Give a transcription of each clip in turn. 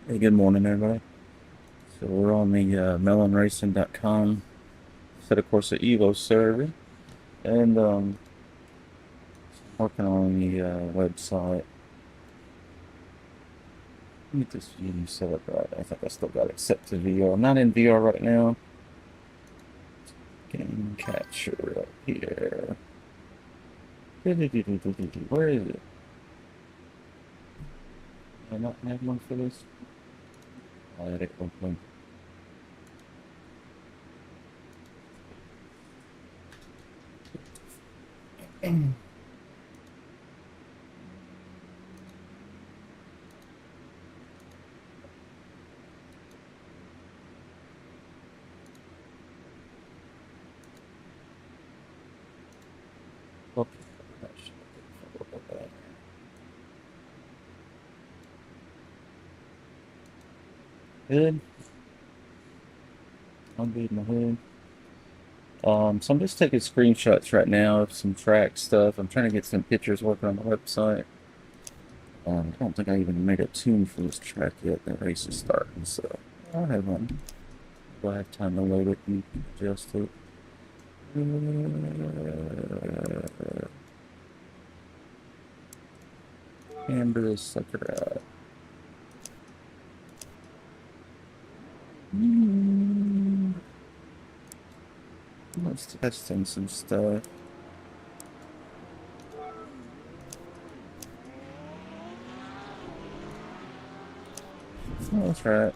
Hey, good morning, everybody. So we're on the melonracing.com Assetto Corsa EVO server, and working on the website. Let me get this view set up right. I think I still got it set to VR. I'm not in VR right now. Game capture up here. Where is it? Do I not have one for this? I'll add it open. Okay. Good. I'm good in the hood. So I'm just taking screenshots right now of some track stuff. I'm trying to get some pictures working on the website. I don't think I even made a tune for this track yet. The race is starting, so I'll have one. We'll have time to load it and adjust it. Camber this sucker out. Let's test in some stuff. Oh, that's right.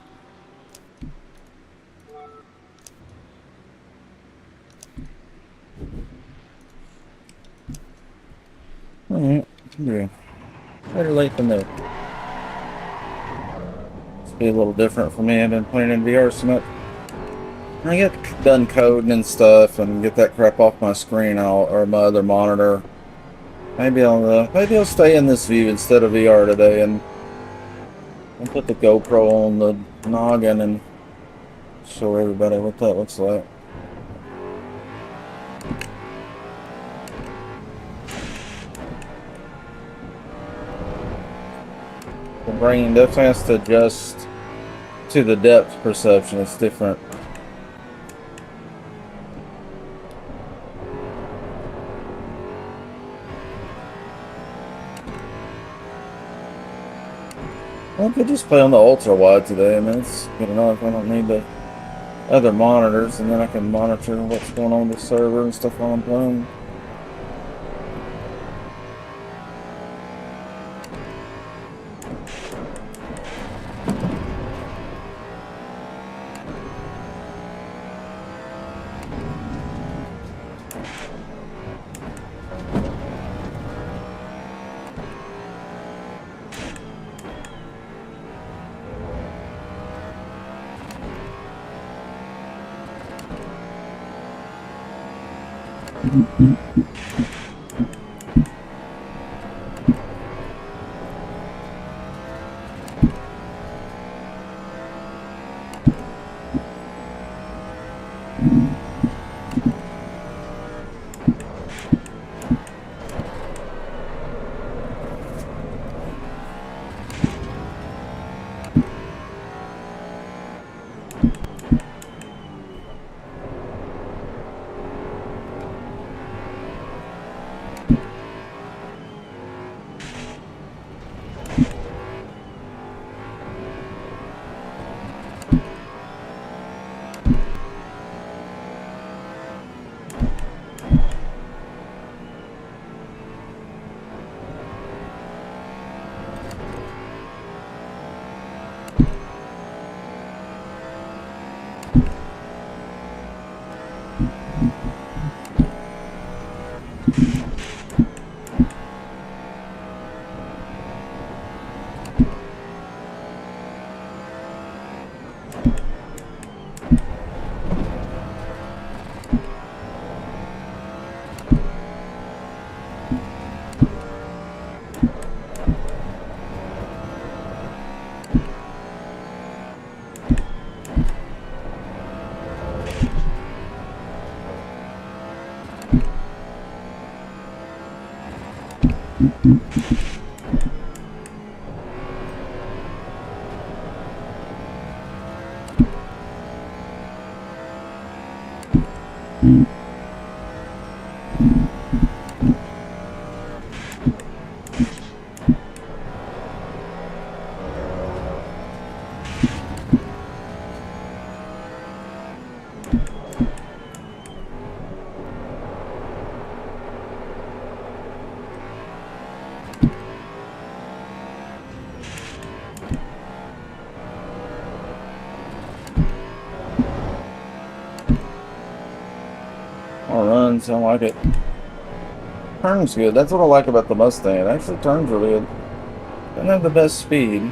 Alright, yeah. Better late than never. It's be a little different for me. I've been playing in VR so much. When I get done coding and stuff and get that crap off my screen or my other monitor, maybe I'll stay in this view instead of VR today and put the GoPro on the noggin and show everybody what that looks like. The brain definitely has to adjust to the depth perception. It's different. I could just play on the ultra wide today. I mean, it's good enough. I don't need the other monitors, and then I can monitor what's going on with the server and stuff while I'm playing. All runs, I like it. Turns good. That's what I like about the Mustang. It actually turns really good. Doesn't have the best speed.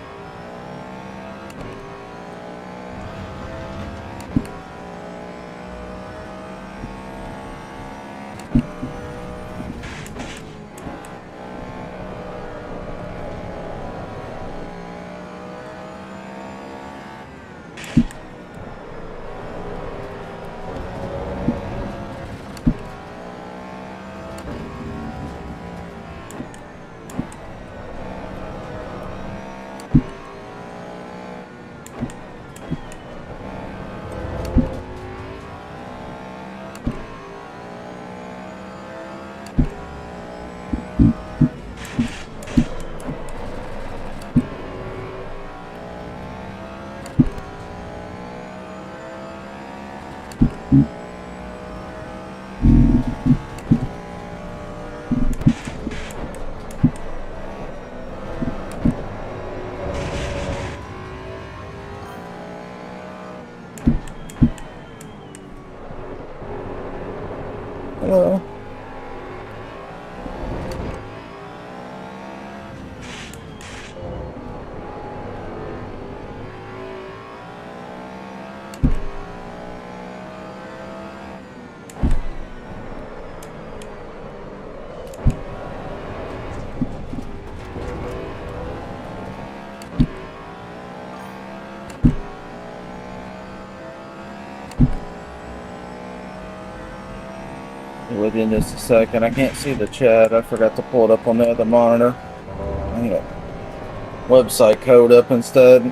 Hello. Be with you in just a second. I can't see the chat. I forgot to pull it up on the other monitor. I got website code up instead.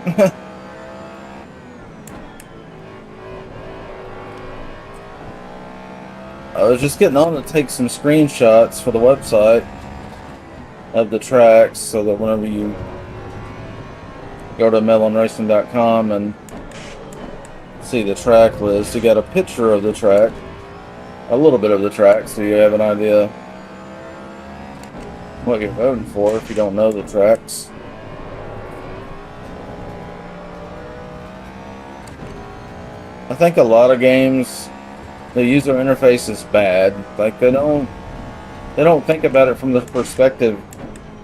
I was just getting on to take some screenshots for the website of the tracks so that whenever you go to melonracing.com and see the track list, you got a picture of the track, a little bit of the track, so you have an idea what you're voting for if you don't know the tracks. I think a lot of games, the user interface is bad. Like they don't think about it from the perspective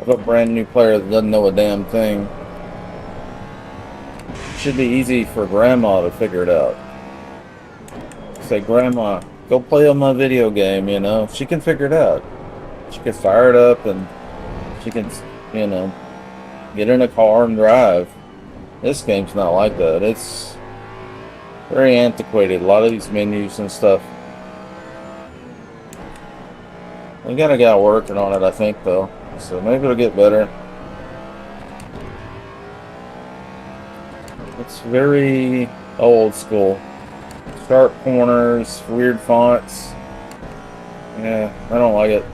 of a brand new player that doesn't know a damn thing. It should be easy for grandma to figure it out. Say, Grandma, go play on my video game, you know. She can figure it out. She can fire it up and she can, you know, get in a car and drive. This game's not like that. It's very antiquated. A lot of these menus and stuff. We got a guy working on it, I think, though. So maybe it'll get better. It's very old school. Sharp corners, weird fonts. Yeah, I don't like it.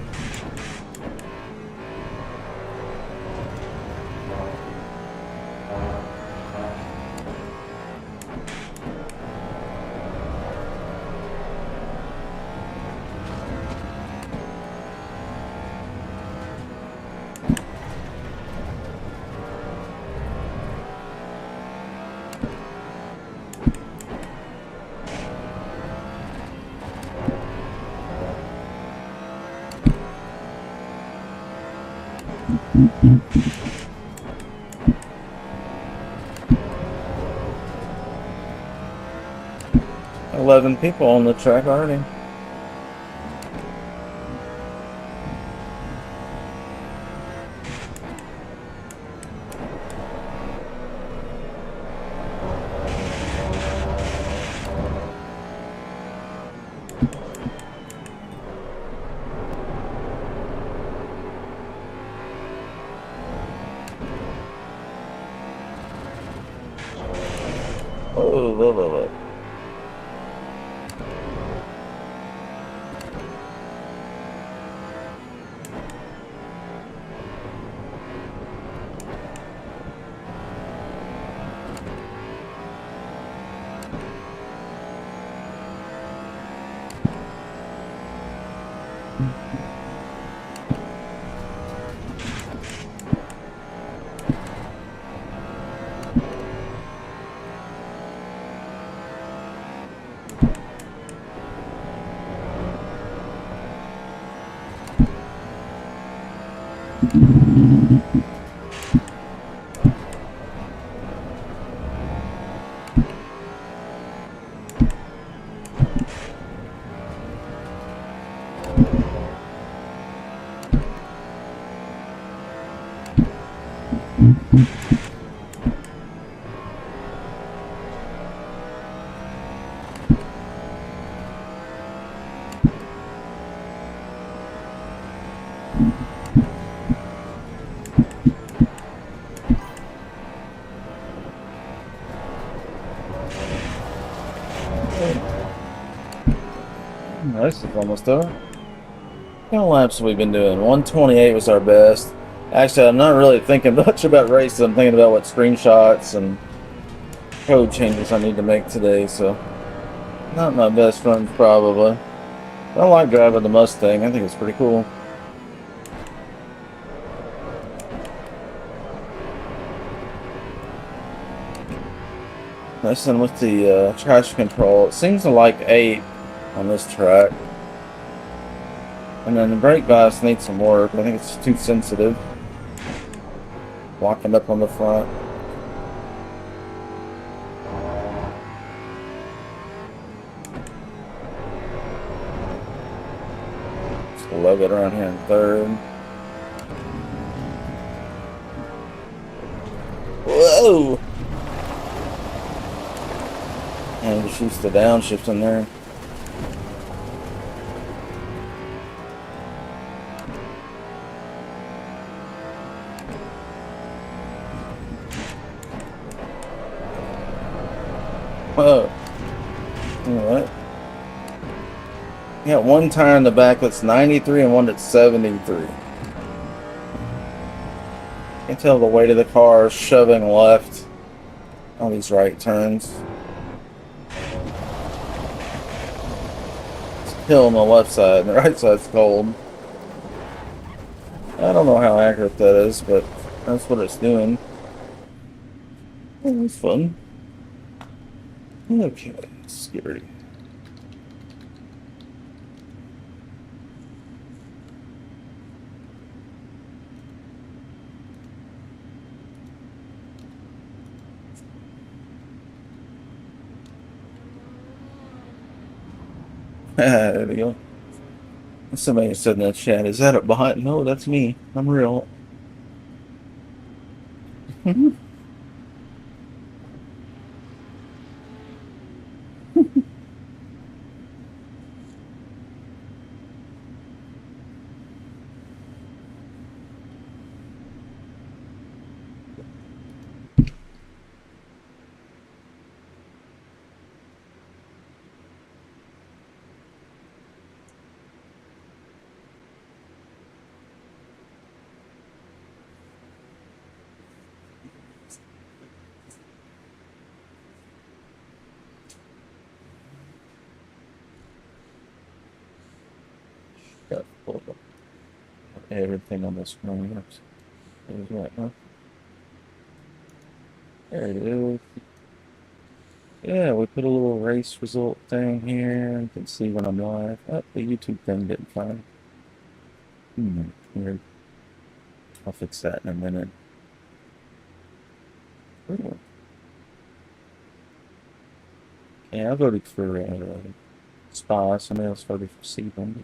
$11 people on the track already. Oh, look. This is almost over. How many laps have we been doing? 128 was our best. Actually, I'm not really thinking much about races. I'm thinking about what screenshots and code changes I need to make today, so not my best run probably. I like driving the Mustang. I think it's pretty cool. Messing with the traction control. It seems to like 8 on this track. And then the brake bias needs some work. I think it's too sensitive. Locking up on the front. Just lug it around here in third. Whoa! And just use the downshift in there. Whoa. Alright. You got one tire in the back that's 93 and one that's 73. You can tell the weight of the car is shoving left on these right turns. It's hill on the left side, and the right side's cold. I don't know how accurate that is, but that's what it's doing. Oh, it's fun. Okay, let's get ready. There we go. Somebody said in the chat, is that a bot? No, that's me. I'm real. Got pulled up. Everything on this screen works. There's that, huh? There it is. Yeah, we put a little race result thing here. You can see when I'm live. Oh, the YouTube thing didn't find. Weird. I'll fix that in a minute. Ooh. Yeah, I voted for Spa. Somebody else voted for Sebum.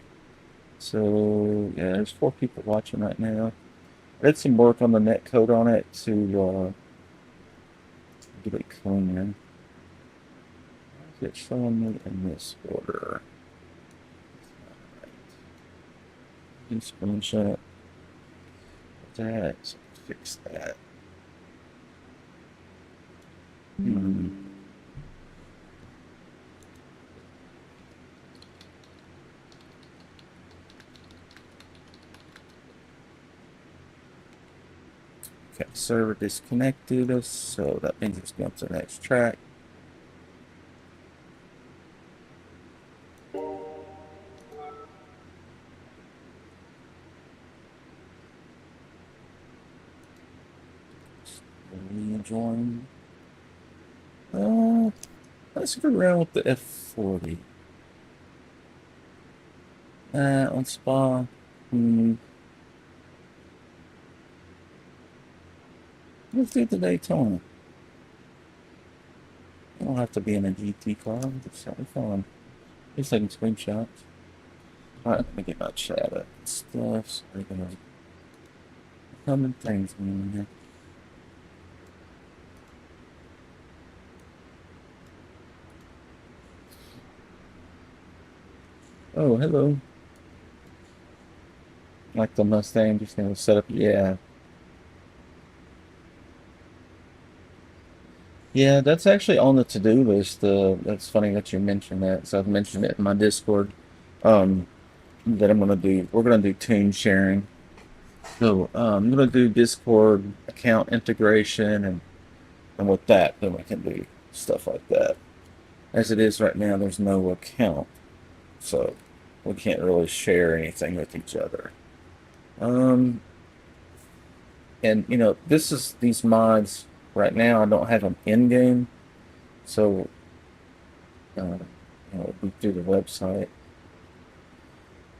So, yeah, there's 4 people watching right now. I did some work on the net code on it to get it clean. Is it showing me in this order? Do screenshot that. So fix that. Okay, server disconnected, so that means it's going to the next track. Rejoin. Let's go around with the F40. On Spa. Hmm. Let's do the Daytona. I don't have to be in a GT car. It's certainly fun. Just taking screenshots. Alright, let me get my chat up. Stuff. So we're gonna common things in here. Oh, hello. Like the Mustang, just gonna set up. Yeah. Yeah, that's actually on the to-do list. That's funny that you mentioned that. So I've mentioned it in my Discord. Um, that I'm gonna do. We're gonna do tune sharing. So I'm gonna do Discord account integration, and with that, then we can do stuff like that. As it is right now, there's no account, so we can't really share anything with each other. Um, and this is these mods right now. I don't have them in game, so we do the website.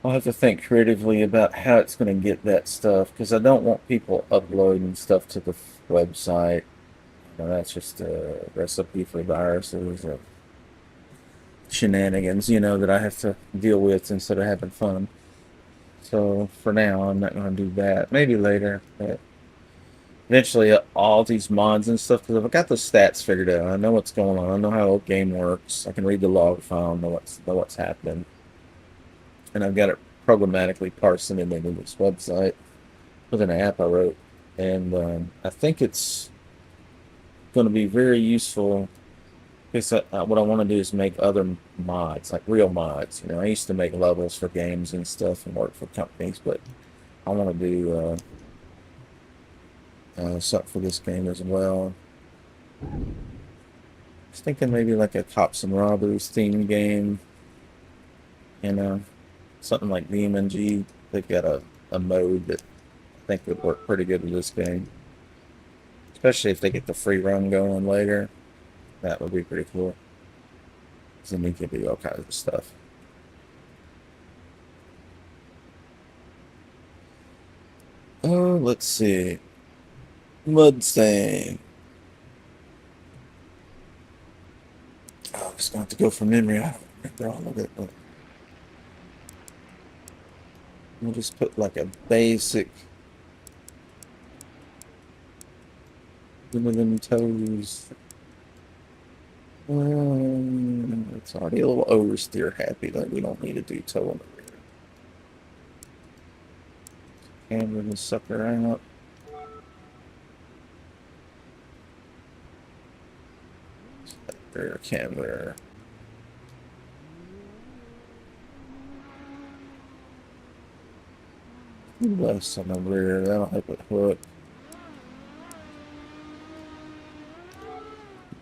I'll have to think creatively about how it's going to get that stuff because I don't want people uploading stuff to the website. That's just a recipe for viruses or shenanigans, that I have to deal with instead of having fun. So for now, I'm not going to do that. Maybe later, but eventually, all these mods and stuff. Because I've got the stats figured out. I know what's going on. I know how the game works. I can read the log file, know what's happening, and I've got it programmatically parsing it into this website with an app I wrote, and I think it's going to be very useful. Because what I want to do is make other mods, like real mods. I used to make levels for games and stuff and work for companies, but I want to do something for this game as well. I was thinking maybe like a cops and robbers theme game, something like DMG. They've got a mode that I think would work pretty good with this game, especially if they get the free run going later. That would be pretty cool. So then you can do all kinds of stuff. Oh, let's see. Mustang. Oh, I'm just going to have to go from memory. I don't remember all of it, but we'll just put like a basic them toes. It's already a little oversteer happy. Like we don't need to do toe on the rear. Camera this sucker out. Rear camera. Less on the rear. That'll help it hook.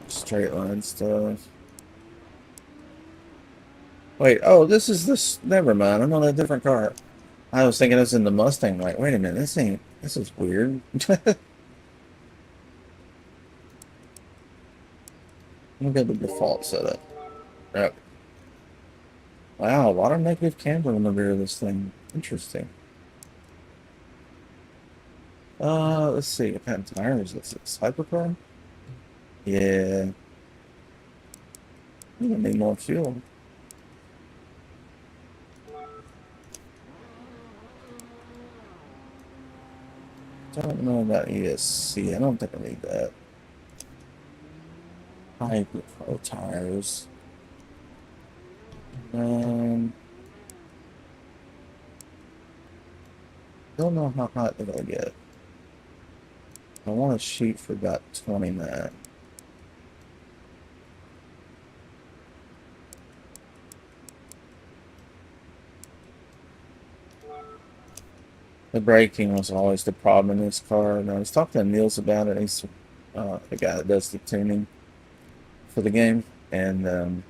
Straight line stuff. Wait, oh, this is this. Never mind. I'm on a different car. I was thinking this in the Mustang. Like, wait a minute. This is weird. Look at the default setup. Yep. Wow, a lot of negative camber on the rear of this thing. Interesting. Let's see. What kind of tires is this? Hyperchrome? Yeah. We need more fuel. Don't know about ESC. I don't think I need that. Hyperchrome tires. Don't know how hot they're gonna get. I want to shoot for about 29. The braking was always the problem in this car, and I was talking to Niels about it. He's the guy that does the tuning for the game, and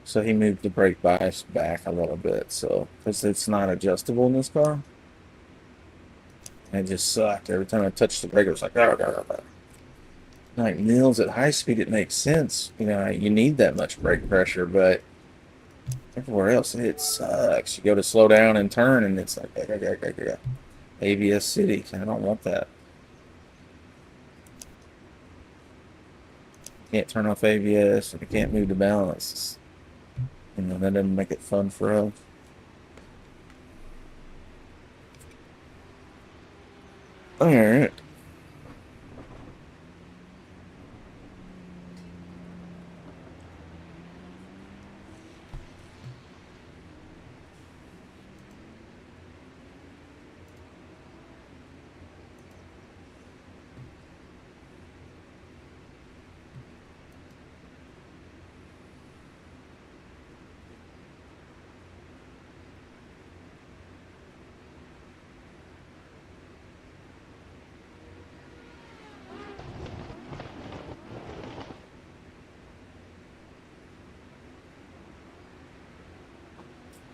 so he moved the brake bias back a little bit, so because it's not adjustable in this car. And it just sucked. Every time I touched the brake, it was like, "Arr, arr, arr." Like mills at high speed, it makes sense. You know, you need that much brake pressure, but everywhere else, it sucks. You go to slow down and turn, and it's like, ABS City. I don't want that. Can't turn off ABS, and I can't move the balance. You know, that doesn't make it fun for us. All right.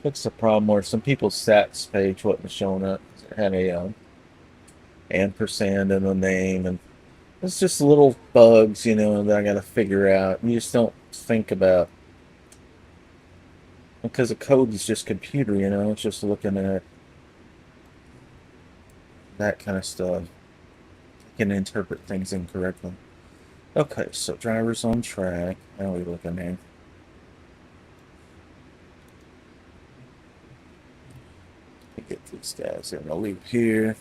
Fix the problem where some people's stats page wasn't showing up. It had a ampersand in the name, and it's just little bugs, you know, that I got to figure out. You just don't think about because the code is just computer, you know. It's just looking at that kind of stuff. It can interpret things incorrectly. Okay, so drivers on track. How are we looking there? Get these guys in the loop here.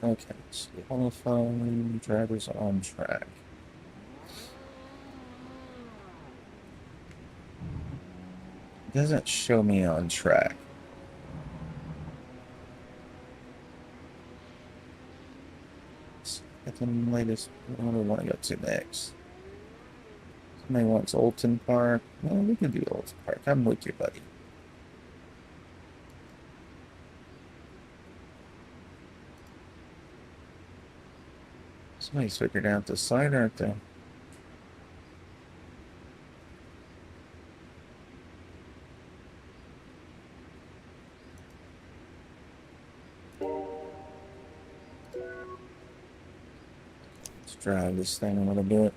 Okay, so qualifying drivers on track. It doesn't show me on track. Get the latest. What do we want to go to next? Somebody wants Olton Park. Well, we can do Olton Park. I'm with you, buddy. Somebody's figured out the site, aren't they? Let's drive this thing a little bit.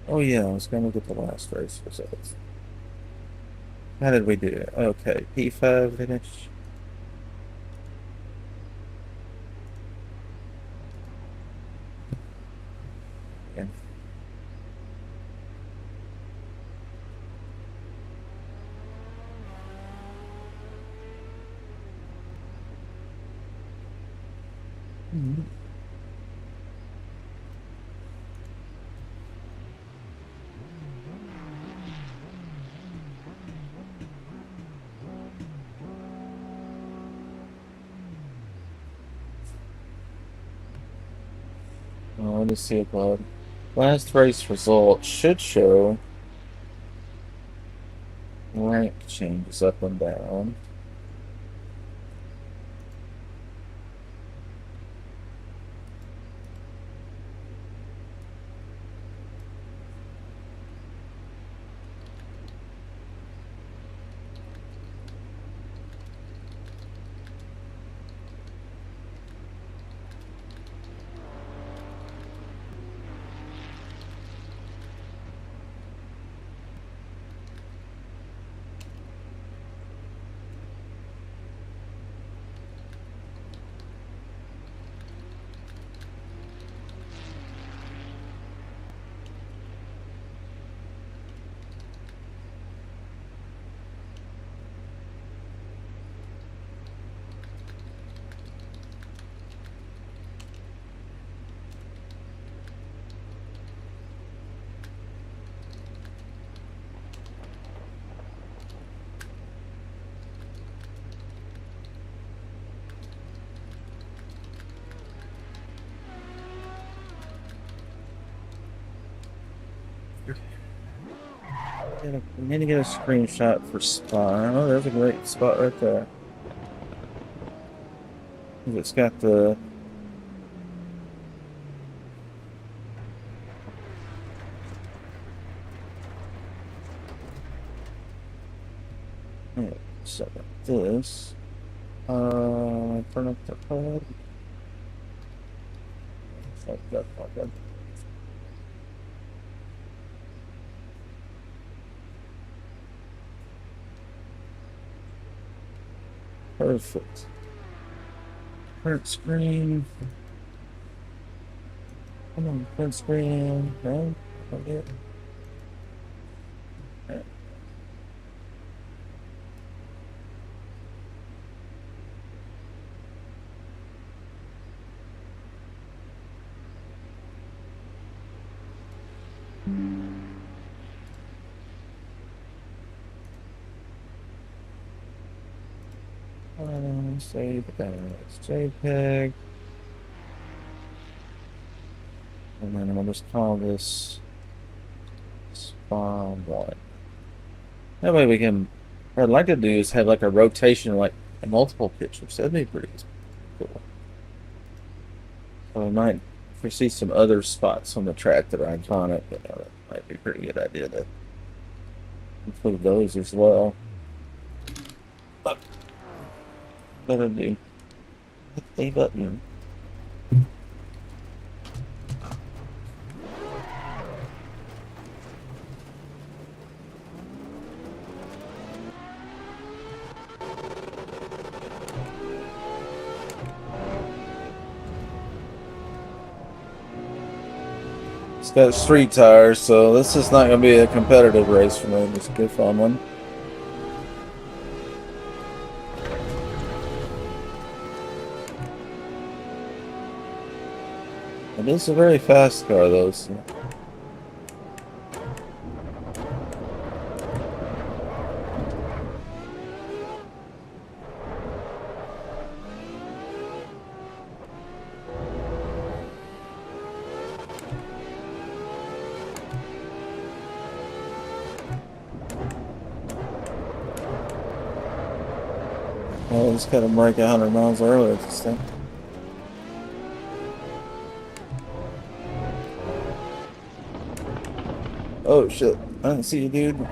Oh yeah, I was gonna look at the last race results. How did we do? Okay, P5 finish. Yeah. Mhm. Let me see about last race results should show rank changes up and down. We need to get a screenshot for spot. Oh, there's a great spot right there. It's got the so this. Turn up the HUD. Like that, like that. Perfect. Print screen. Come on, print screen. No? Okay. Right. Save as JPEG. And then I'll just call this spawn one. That way we can, what I'd like to do is have like a rotation, like multiple pictures. That'd be pretty cool. So I might foresee some other spots on the track that are iconic, but that might be a pretty good idea to include those as well. Better do hit the button. It's got street tires, so this is not going to be a competitive race for me. It's a good fun one. It is a very fast car, though. So. Well, I just got to break 100 miles earlier this thing. Oh shit, I didn't see you, dude.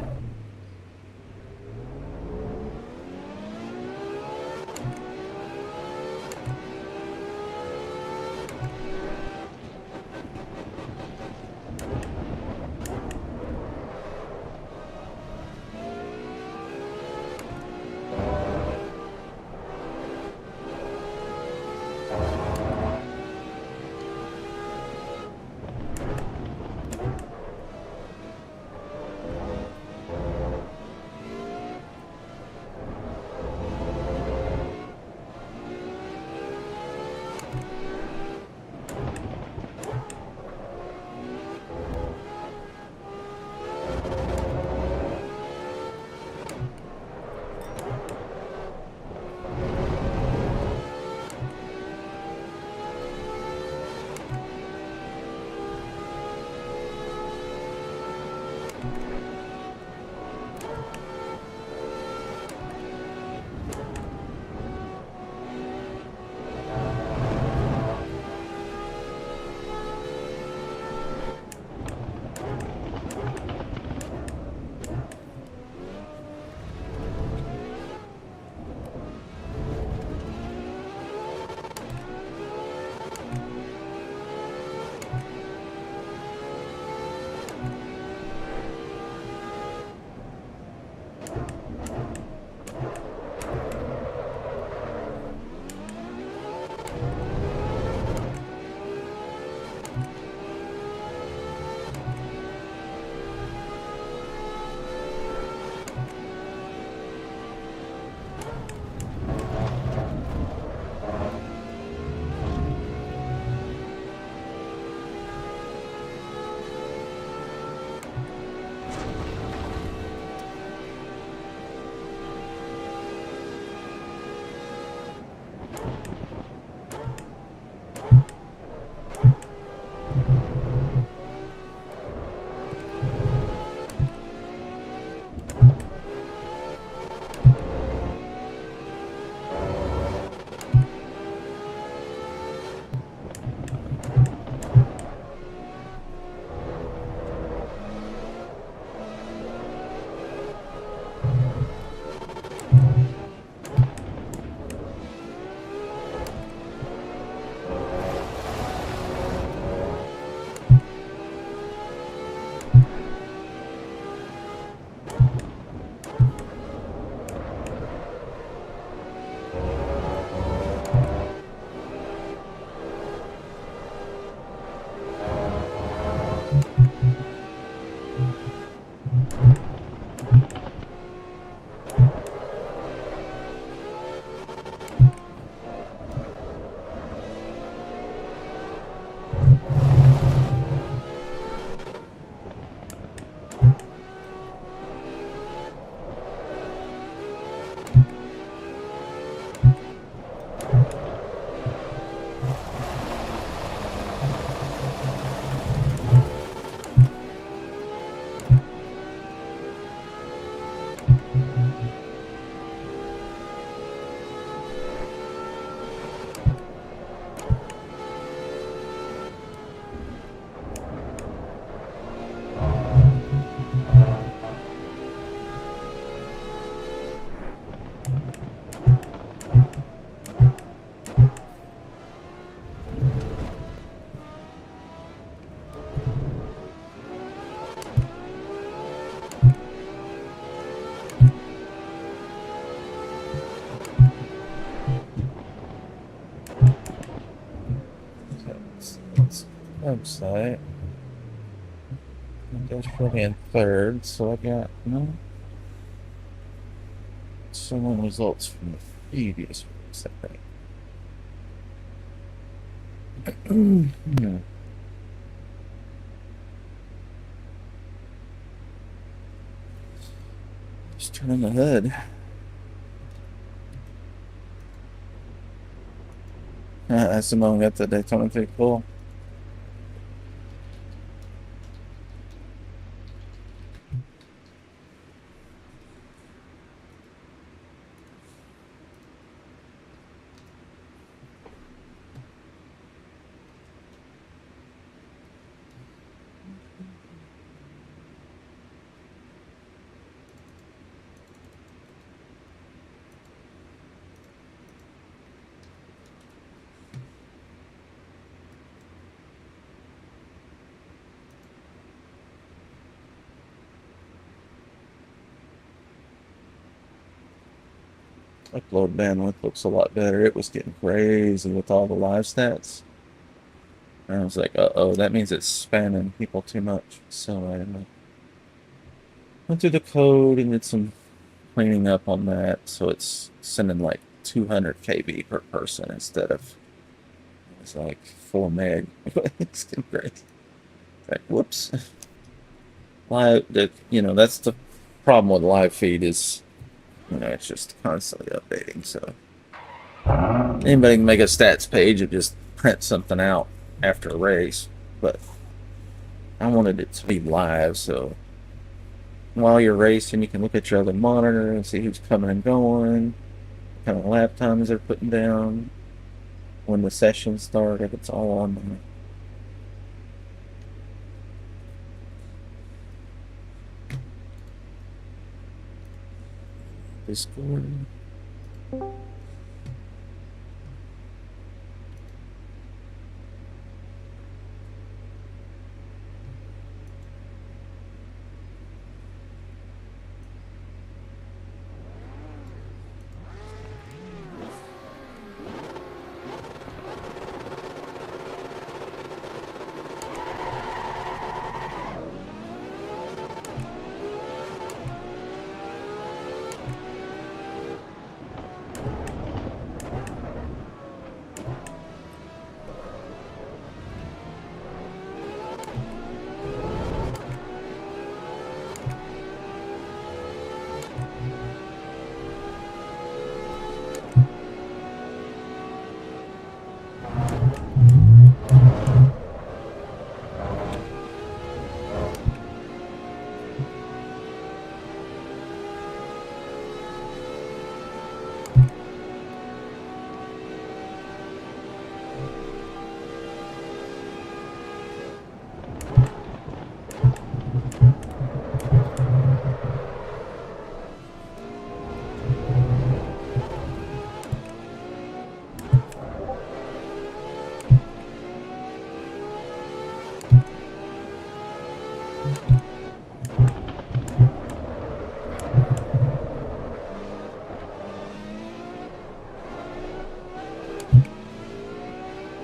Website. That's probably in third, so I got no. Some results from the previous weeks, I think. Yeah. Just turning the hood. Simone got the Daytona 3 Upload bandwidth looks a lot better. It was getting crazy with all the live stats. And I was like, uh-oh, that means it's spamming people too much. So I went through the code and did some cleaning up on that. So it's sending like 200 KB per person instead of, it's like 4 meg. It's getting crazy. Like, whoops. That's the problem with live feed is, it's just constantly updating. So anybody can make a stats page and just print something out after a race, but I wanted it to be live, so while you're racing, you can look at your other monitor and see who's coming and going, what kind of lap times they're putting down, when the session started. It's all on there. Discord.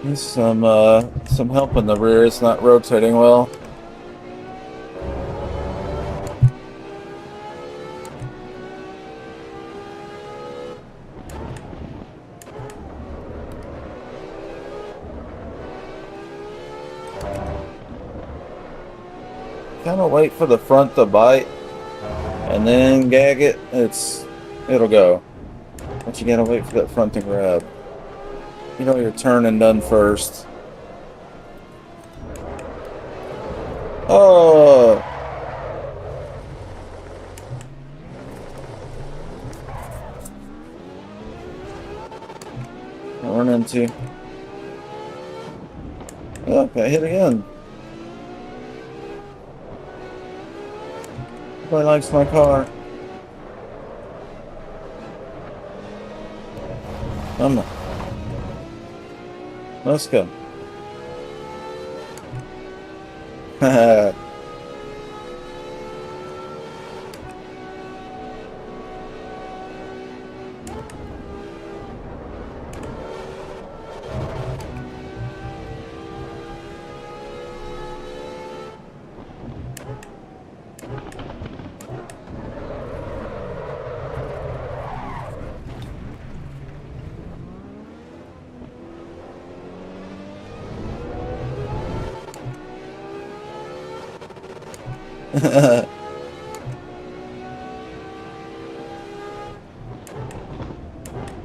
There's some help in the rear. It's not rotating well. Kind of wait for the front to bite and then gag it. It'll go. But you gotta wait for that front to grab. You know your turn and done first. Oh! I run into. Oh, got hit again. Nobody likes my car. Come on. Let's go. Haha.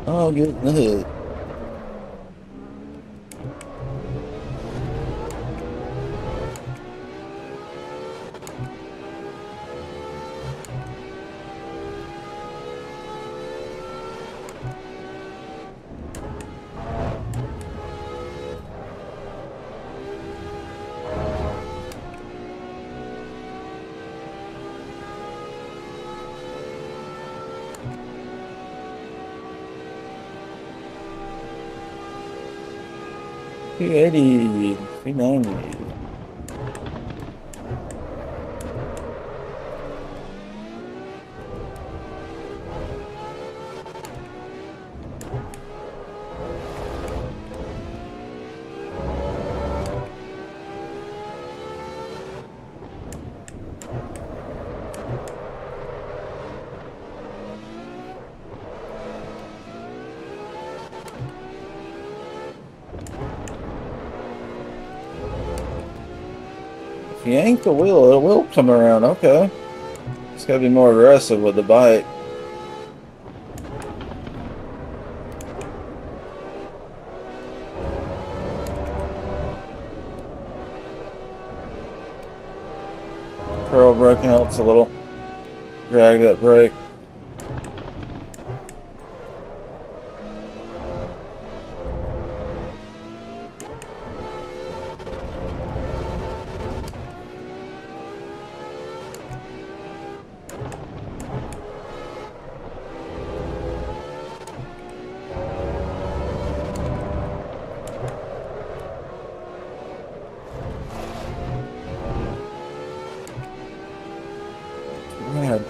Oh, get in the hood. P80, P90. If you yank the wheel, it will come around. Okay. It's got to be more aggressive with the bite. Curl braking helps a little. Drag that brake. Man.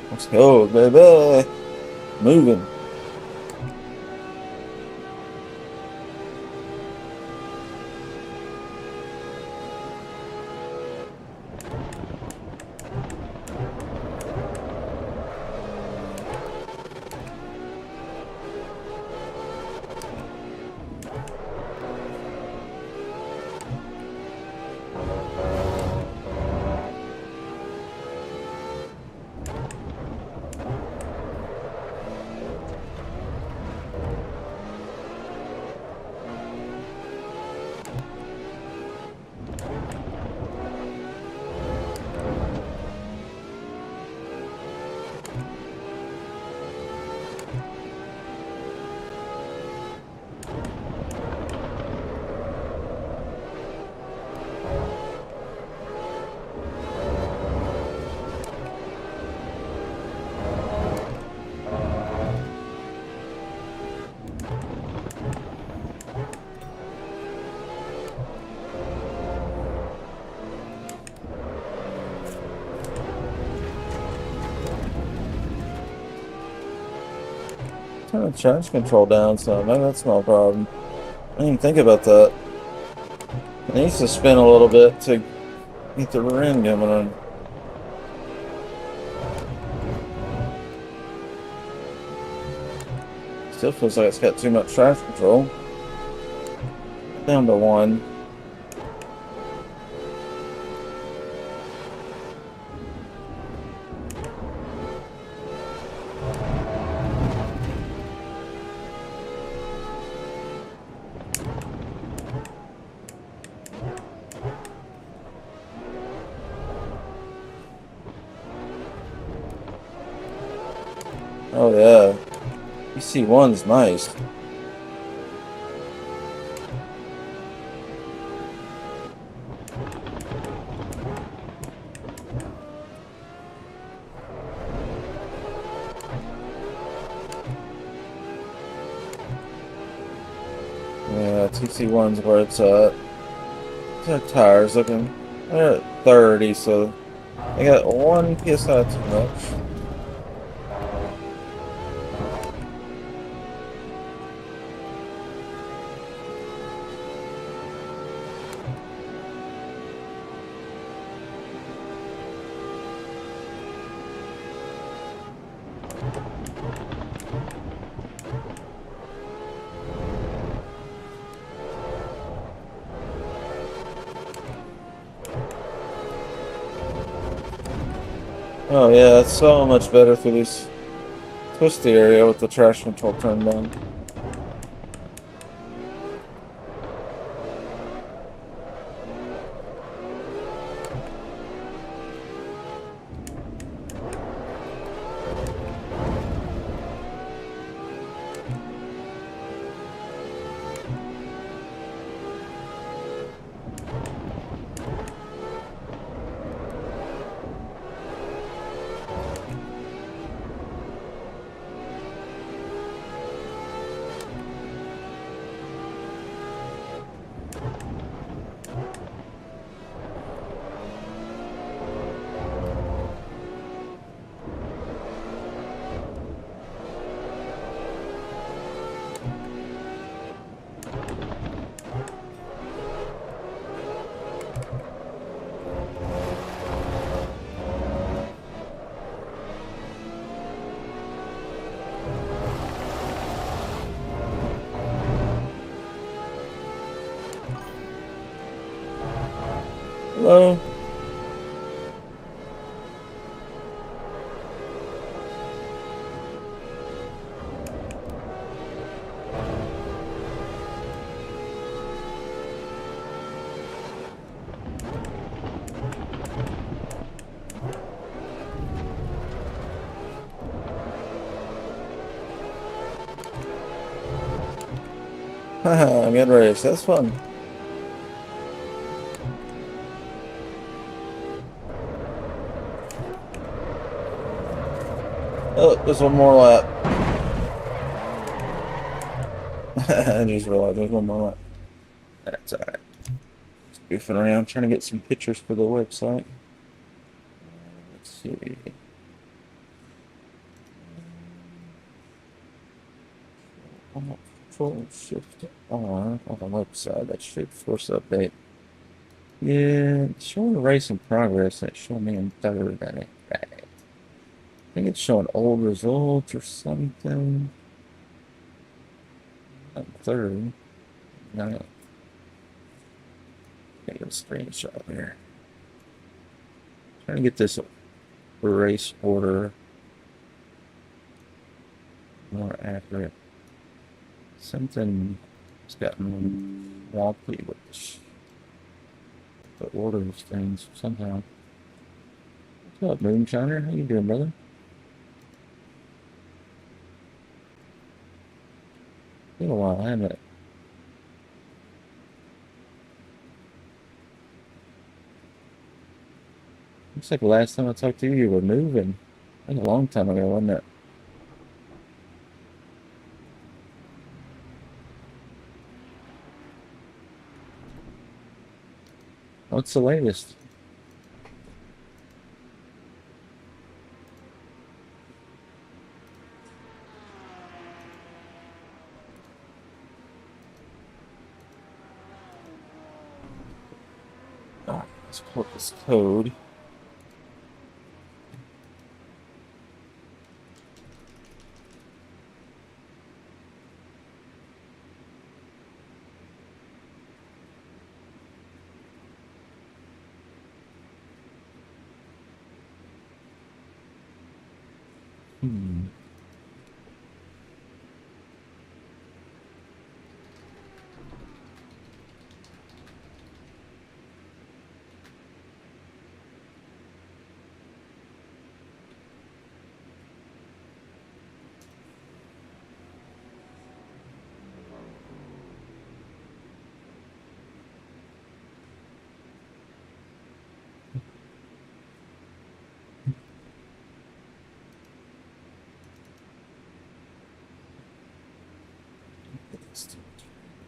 Let's go, baby. Moving. Turn the charge control down so maybe that's no problem. I didn't even think about that. It needs to spin a little bit to get the rim coming on. Still feels like it's got too much traction control. Down to 1. Oh yeah, PC1's nice. Yeah, TC1's where it's at. The tires looking, they're at 30, so they got 1 PSI too much. Oh yeah, it's so much better through this twisty area with the traction control turned on. Hello. Haha, good race. That's fun. Oh, there's one more lap. I just realized there's one more lap. That's alright. Just goofing around trying to get some pictures for the website. Let's see. Control Shift R on the website. That should force update. Yeah, it's showing a race in progress. That's showing me in third. That ain't right. I think it's showing old results or something. Not third. No. Get a screenshot here. Trying to get this race order more accurate. Something has gotten wonky with the order of things somehow. What's up, Moonshiner? How you doing, brother? Been a while, haven't it? Looks like the last time I talked to you, you were moving. That was a long time ago, wasn't it? What's the latest? Oh, let's pull up this code. Hmm.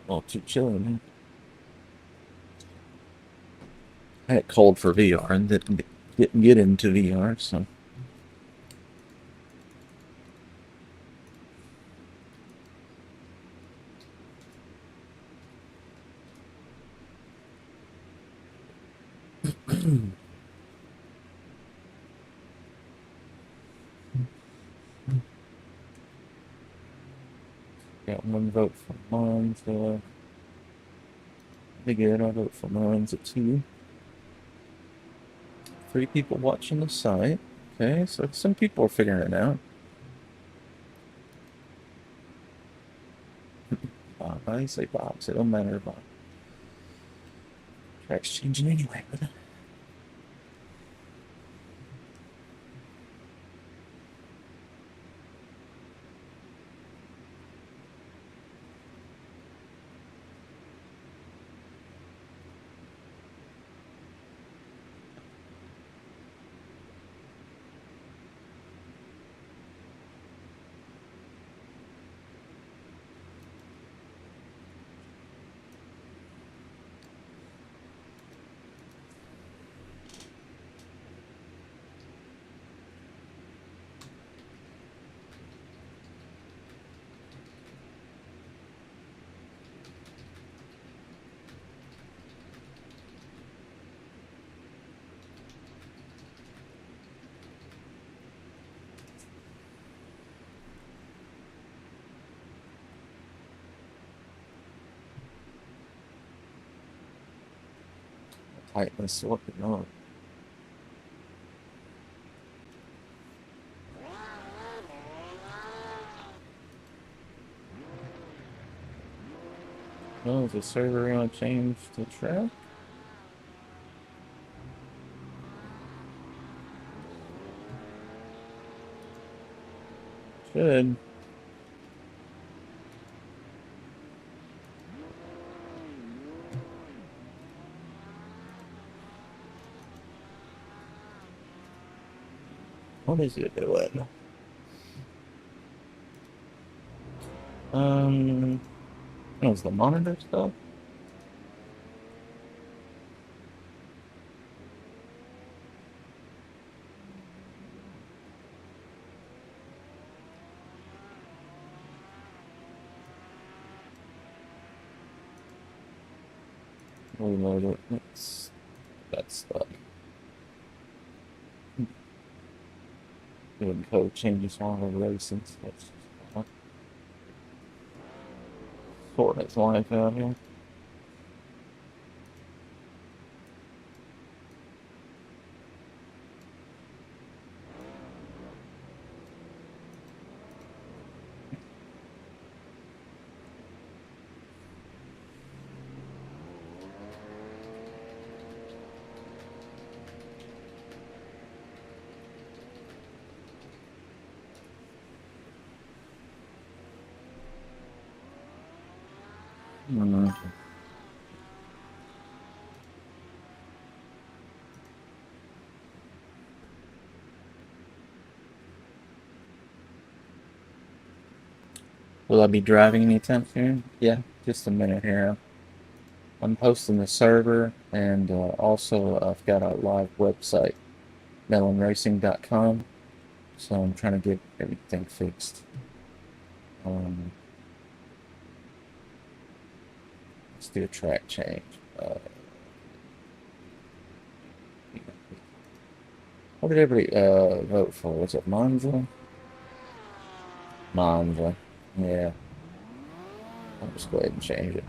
Oh, too chilly, man. I had cold for VR and didn't get into VR, so. Got one vote for Monza. Pretty good. I'll vote for Monza too. 3 people watching the site. Okay, so some people are figuring it out. Bob, I say Bob, so it don't matter about track's changing anyway, but tightness working on. Oh, is the server gonna change the track? Should. What is it doing? What was the monitor stuff? Reload it. That's that stuff. Doing code changes while we're racing. So that's sorting its life out here. Hmm. Will I be driving anytime soon? Yeah, just a minute here. I'm posting the server, and also I've got a live website, melonracing.com. So I'm trying to get everything fixed. Um, let's do a track change. What did everybody vote for? Was it Monza? Monza. Yeah, I'll just go ahead and change it.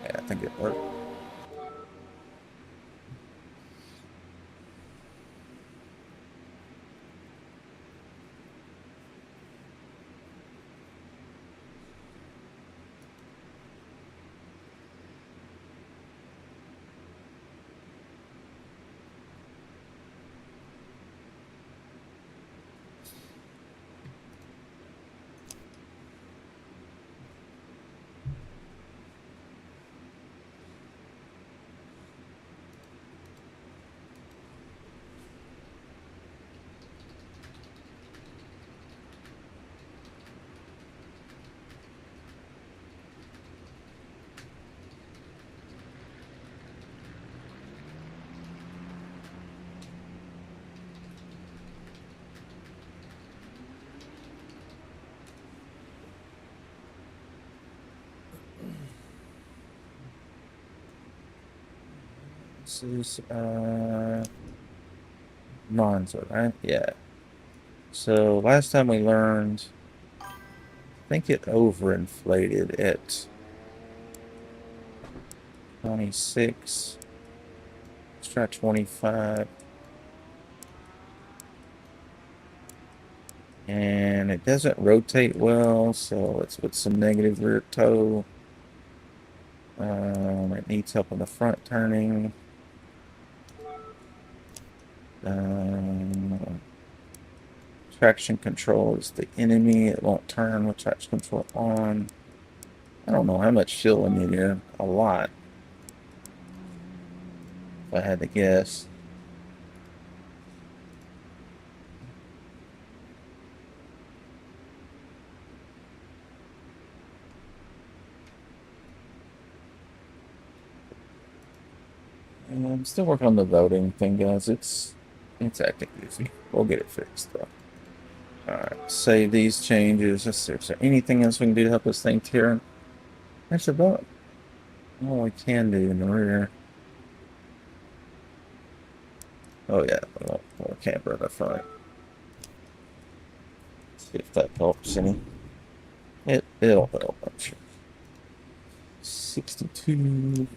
Yeah, I think it worked. This is Monza, right? Yeah. So last time we learned, I think it overinflated at 26. Let's try 25. And it doesn't rotate well, so it's with some negative rear toe. It needs help on the front turning. Traction control is the enemy. It won't turn with traction control on. I don't know how much fuel I need here. A lot, if I had to guess. And I'm still working on the voting thing, guys. It's acting easy. We'll get it fixed, though. Alright, save these changes. Let's see, is there anything else we can do to help this thing tear? That's about all we can do in the rear. Oh yeah, more camper in the front. See if that helps any. It'll help, I'm sure. 62.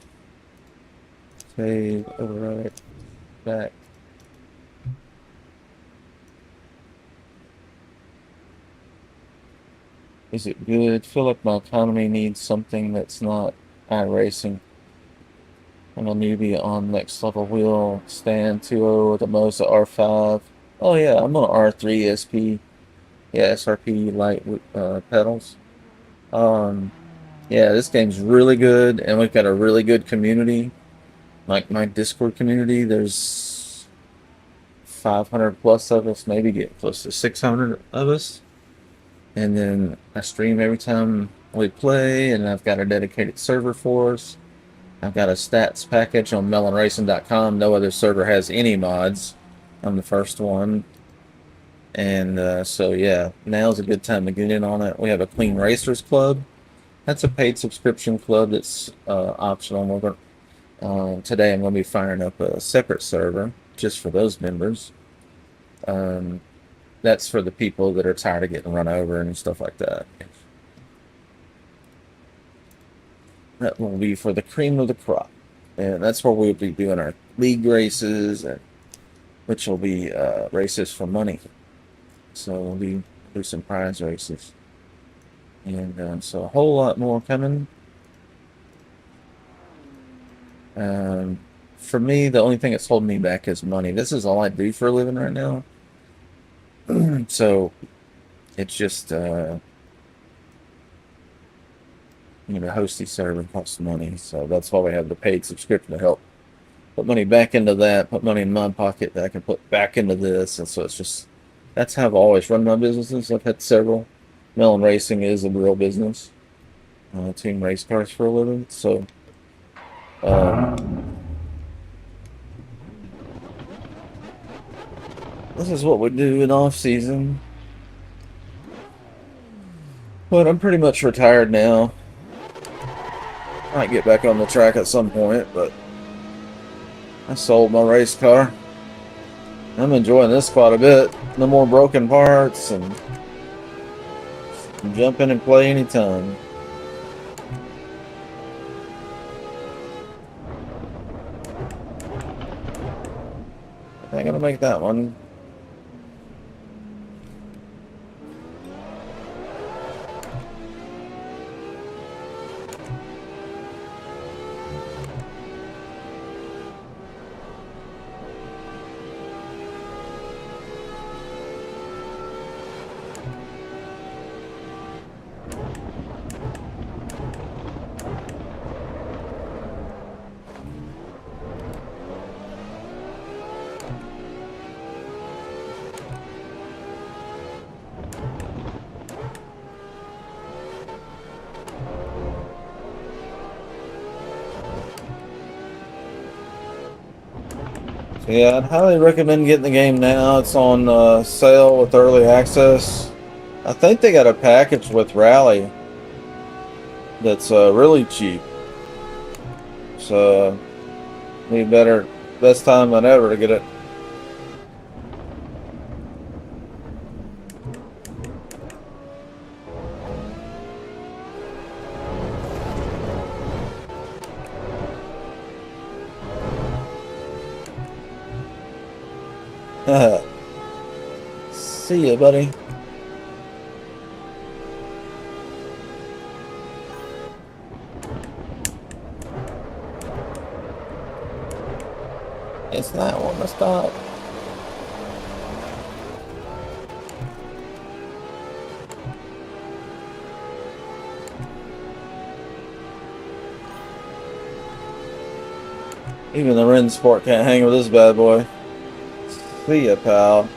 Save, override, back. Is it good? Feel like my economy needs something that's not iRacing. I'm a newbie on next level wheel stand 2.0 with a most R5. Oh yeah, I'm on R3 SP. Yeah, SRP light pedals. Um, yeah, this game's really good, and we've got a really good community. Like my Discord community, there's 500 plus of us, maybe get close to 600 of us. And then I stream every time we play, and I've got a dedicated server for us. I've got a stats package on melonracing.com. No other server has any mods. I'm the first one. And so, yeah, now's a good time to get in on it. We have a Clean Racers Club. That's a paid subscription club that's optional. Today I'm going to be firing up a separate server just for those members. That's for the people that are tired of getting run over and stuff like that. That will be for the cream of the crop. And that's where we'll be doing our league races, which will be races for money. So we'll be do some prize races. And so a whole lot more coming. For me, the only thing that's holding me back is money. This is all I do for a living right now. So it's just host these server costs money, so that's why we have the paid subscription to help put money back into that, put money in my pocket that I can put back into this. And so it's just, that's how I've always run my businesses. I've had several. Melon Racing is a real business. Team race cars for a living. So this is what we do in off season. But I'm pretty much retired now. Might get back on the track at some point, but I sold my race car. I'm enjoying this quite a bit. No more broken parts, and jump in and play anytime. I'm gonna make that one. Yeah, I'd highly recommend getting the game now. It's on sale with early access. I think they got a package with Rally that's really cheap. So, best time than ever to get it. See ya, buddy. It's not one to stop. Even the Ren Sport can't hang with this bad boy. See ya, pal.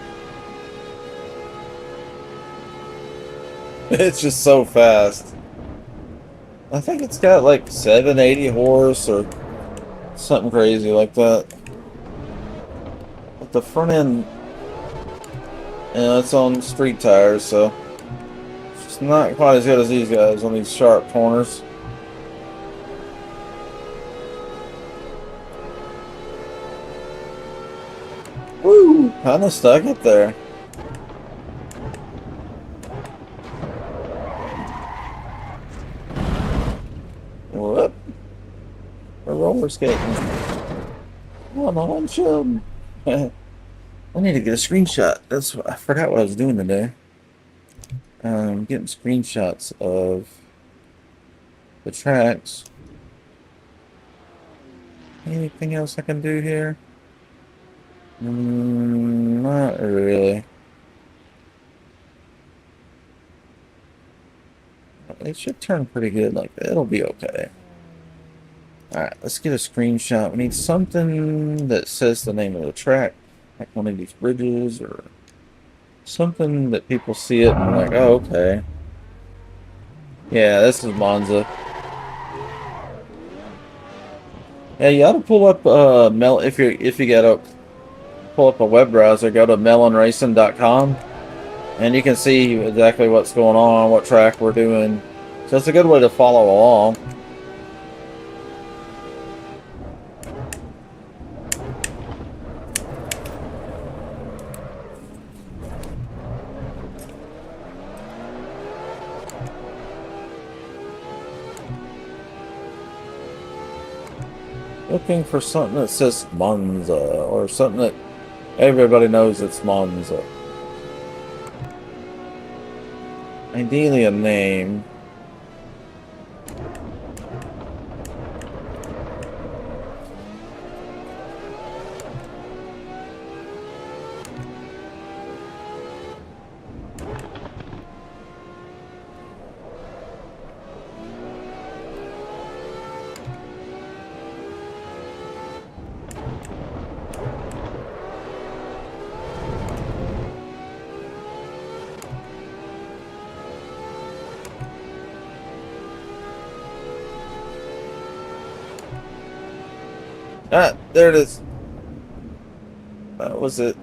It's just so fast. I think it's got like 780 horse or something crazy like that. But the front end Yeah, it's on street tires, so it's not quite as good as these guys on these sharp corners. Woo! Kind of stuck up there. Whoop! We're roller skating. Come on, children. I need to get a screenshot. That's what, I forgot what I was doing today. Getting screenshots of the tracks. Anything else I can do here? Not really. It should turn pretty good like that. It'll be okay. Alright, let's get a screenshot. We need something that says the name of the track. Like one of these bridges or something that people see it and like, oh, okay. Yeah, this is Monza. Yeah, you ought to pull up if you gotta pull up a web browser, go to melonracing.com and you can see exactly what's going on, what track we're doing. So it's a good way to follow along. Looking for something that says Monza or something that everybody knows it's Monza. Ideally a name. Ah, there it is. That was it.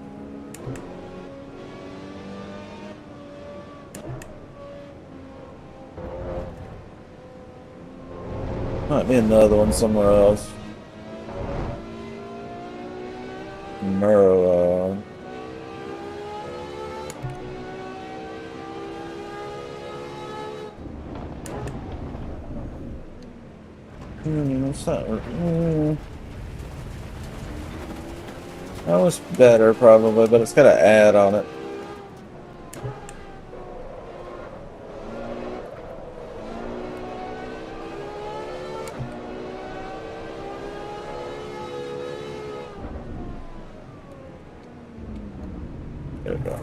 Might be another one somewhere else. Merlot. It's not. That was better, probably, but it's got an ad on it. There we go.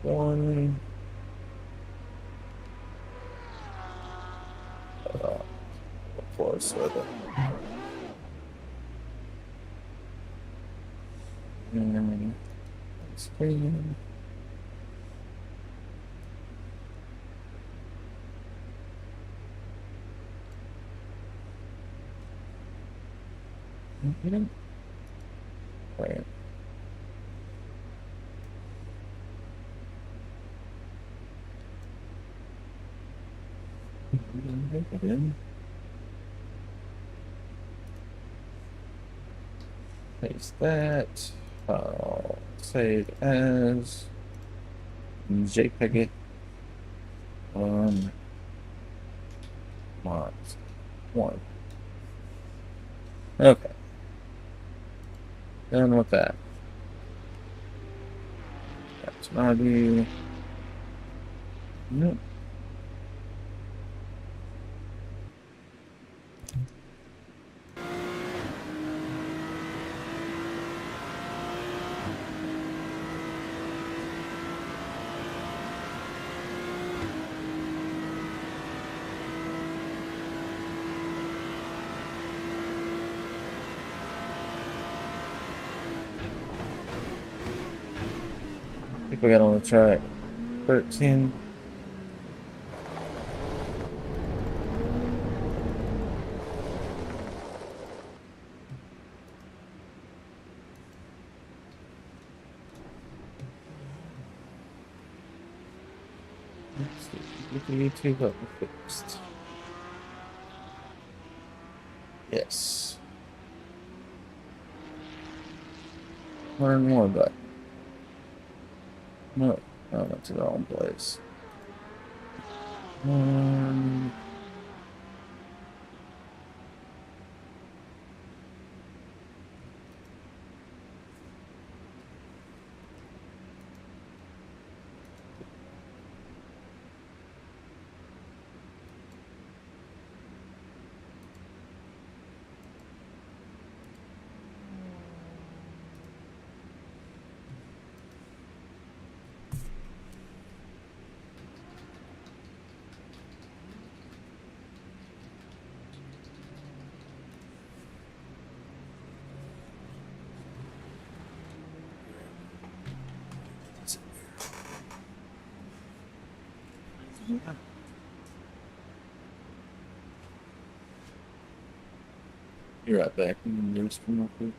One. Of course, with it. Screen. Right. Paste that. Save as JPEG it on mods 1. Okay. Done with that. That's value. Nope. think we got on the track. 13. Let's see. Get the YouTube up fixed. Yes. Learn more about. No, no, that's the wrong place. Um, You're right back. There's one real quick.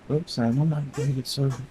Oops, I'm on my very server.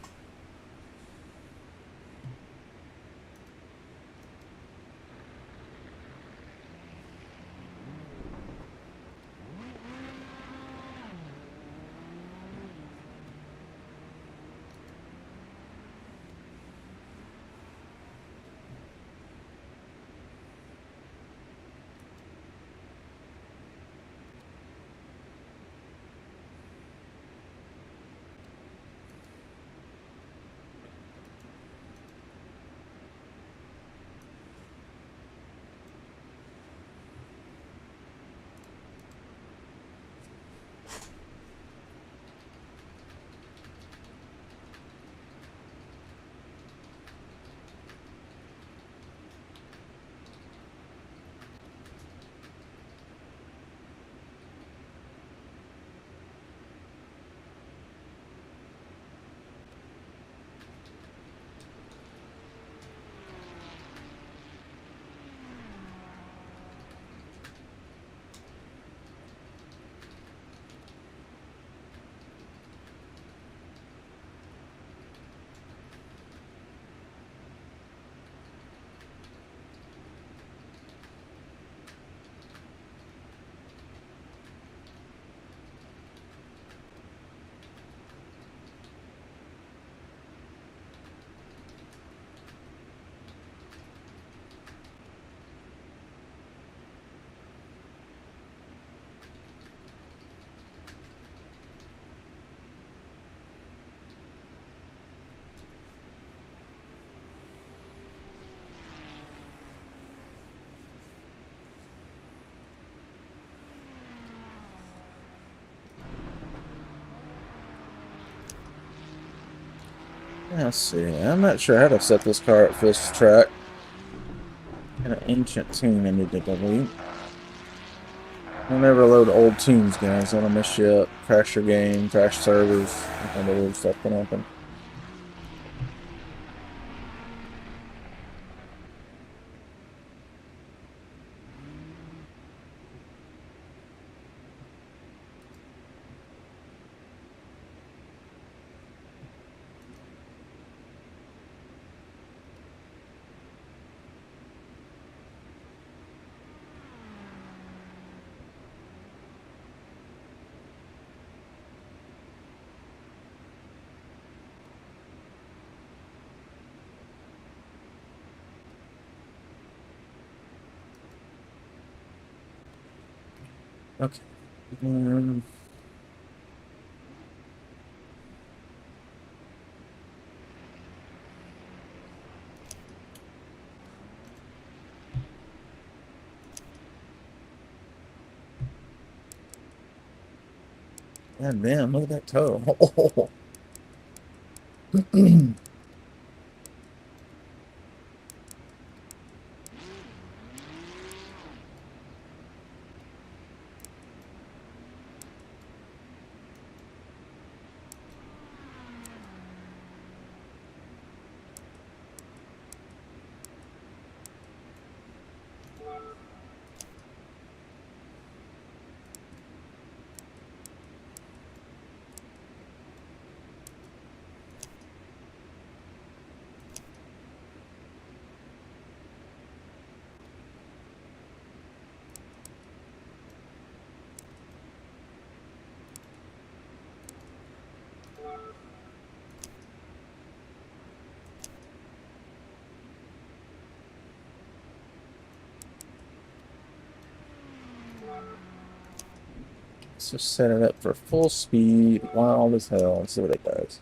Let's see. I'm not sure how to set this car at first track. Got an ancient tune I need to delete. Don't ever load old tunes, guys. That'll mess you up. Crash your game, crash servers, all kind of weird stuff can happen. Okay. God damn, look at that toe. Let's just set it up for full speed, wild as hell, and see what it does.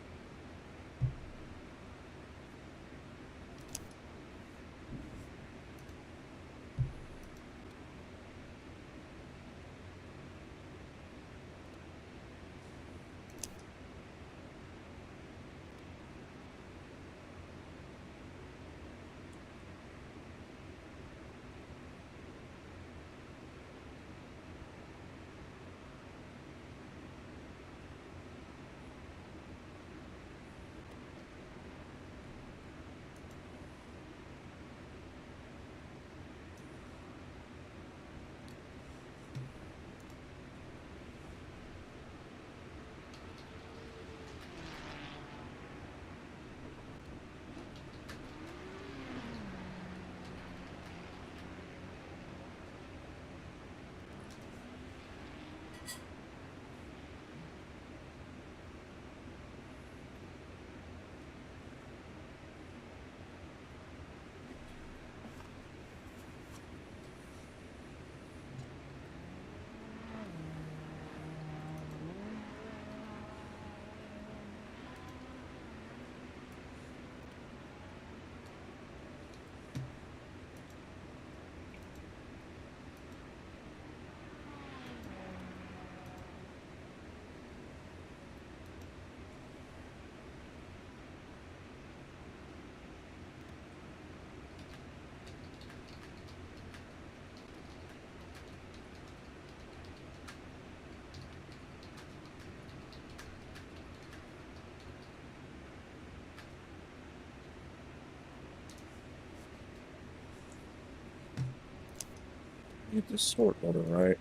Get this sort order right.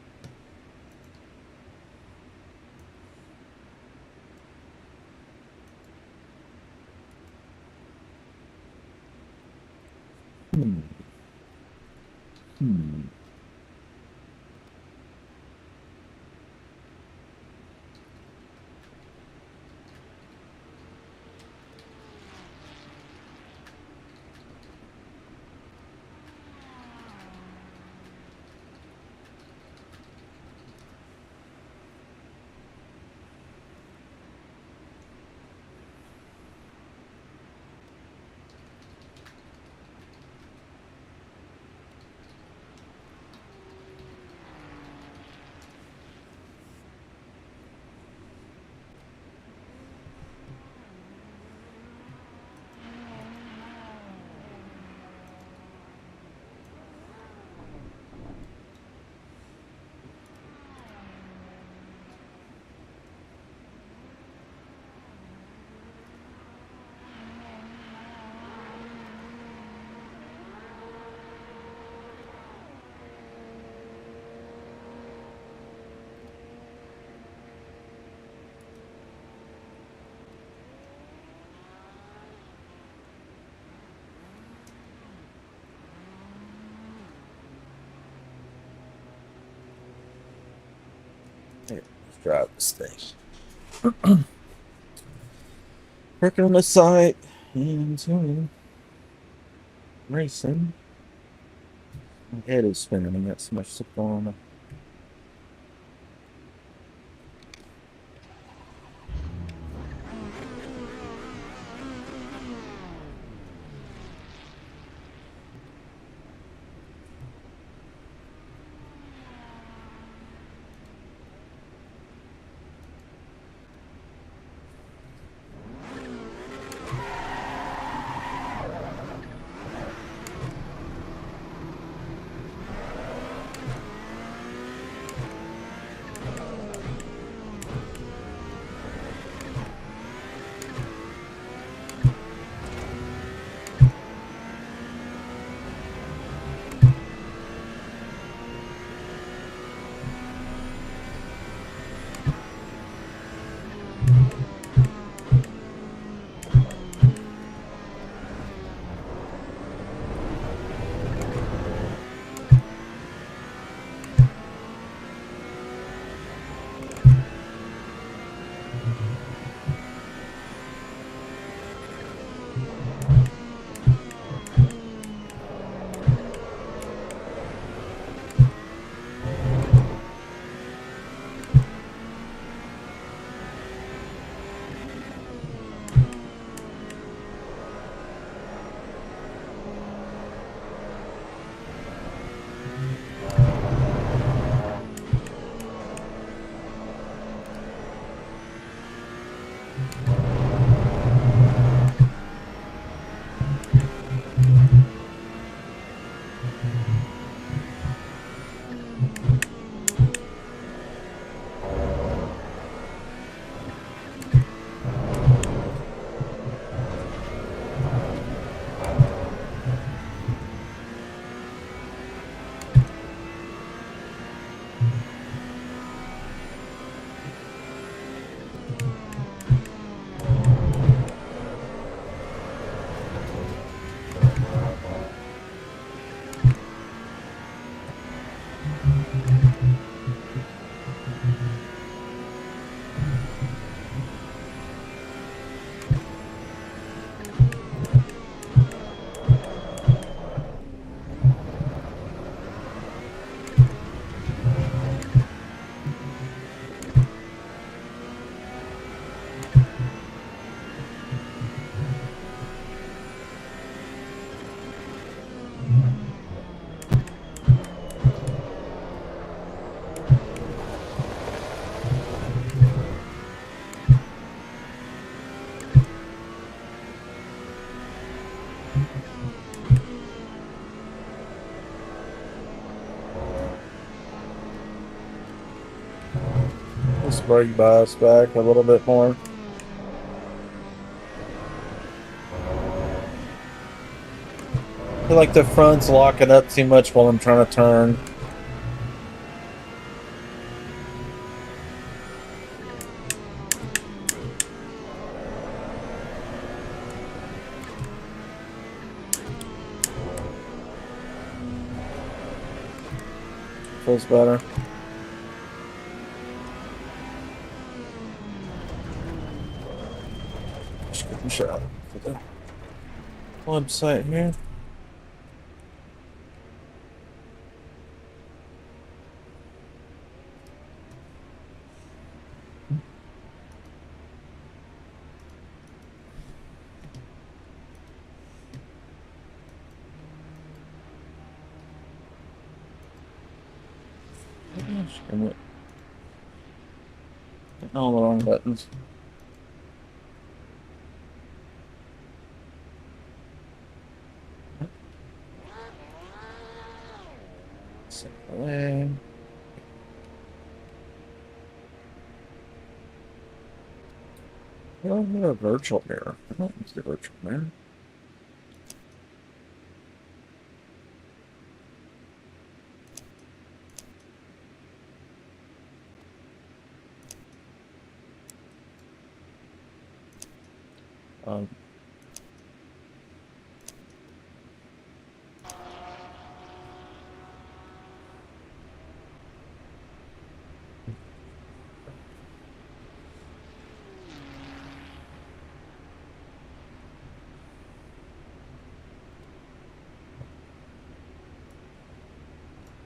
Hmm. Here, let's drive this thing. Working on the site and tuning. Racing. My head is spinning. I got so much stuff going on. Let's brake bias back a little bit more. I feel like the front's locking up too much while I'm trying to turn. feels better. Screenshot for the website here. Damn it. Hitting all the wrong buttons. Set away. Well, I'm a virtual mirror. I don't use the virtual mirror. Um,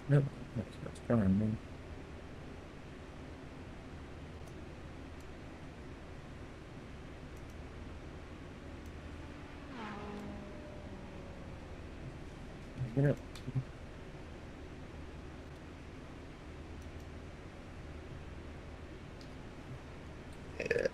Nope, that's fine, man. Get it. Yeah.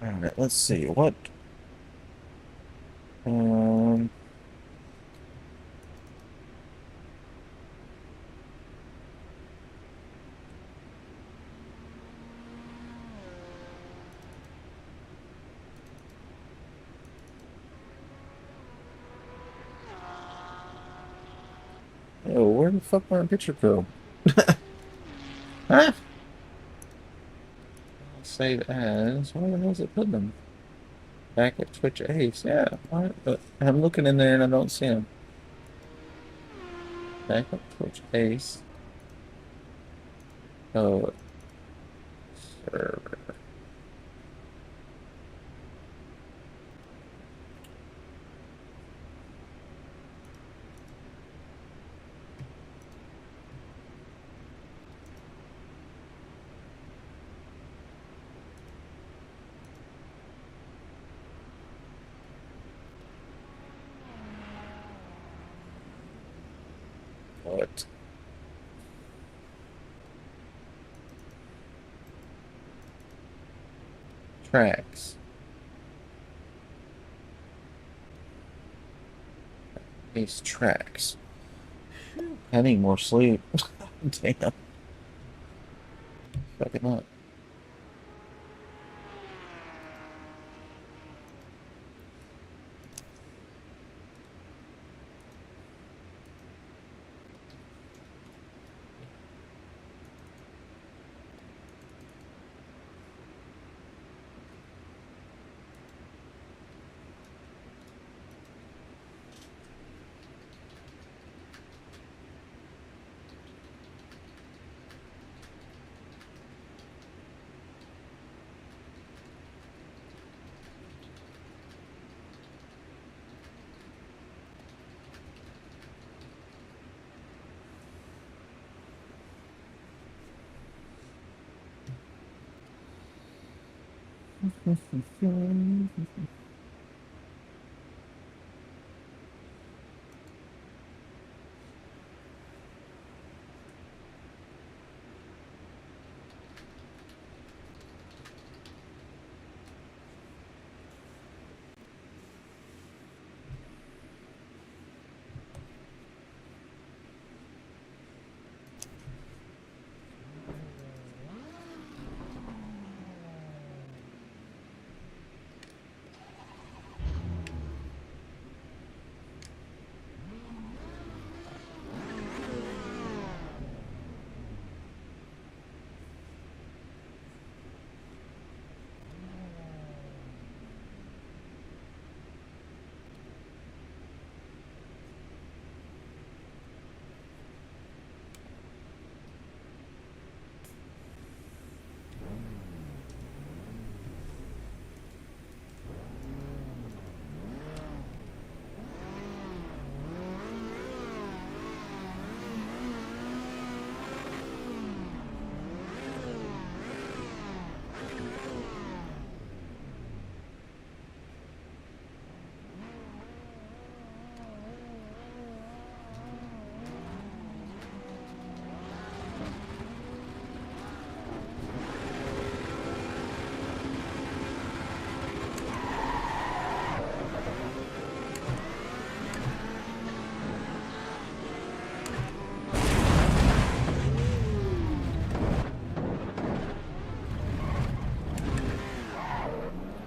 All right, let's see what. Um, oh, where the fuck my picture go? Huh? Save as. Where the hell is it putting them? Back at Twitch Ace. Yeah, all right, but I'm looking in there and I don't see him. Back at Twitch Ace. Oh, server. What? Tracks. Ace tracks. I need more sleep. Damn. Fucking up.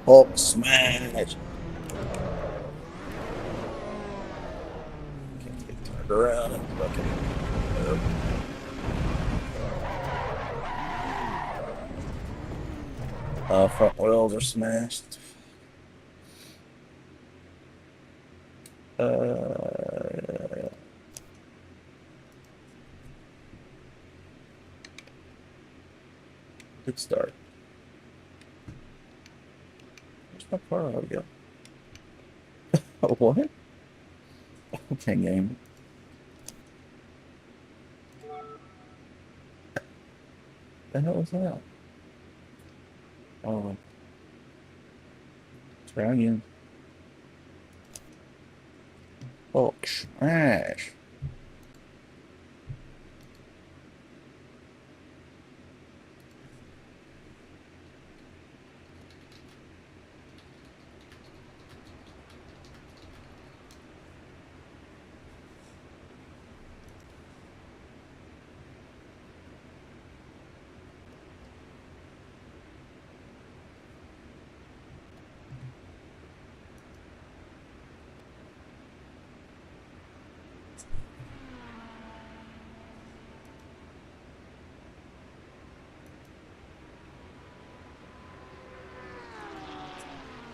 Hulk smash. Can't get turned around and fucking. Front wheels are smashed. Good start. Where's my car audio? Oh, what? Okay, game. The hell was that? Oh, try again. Oh, smash.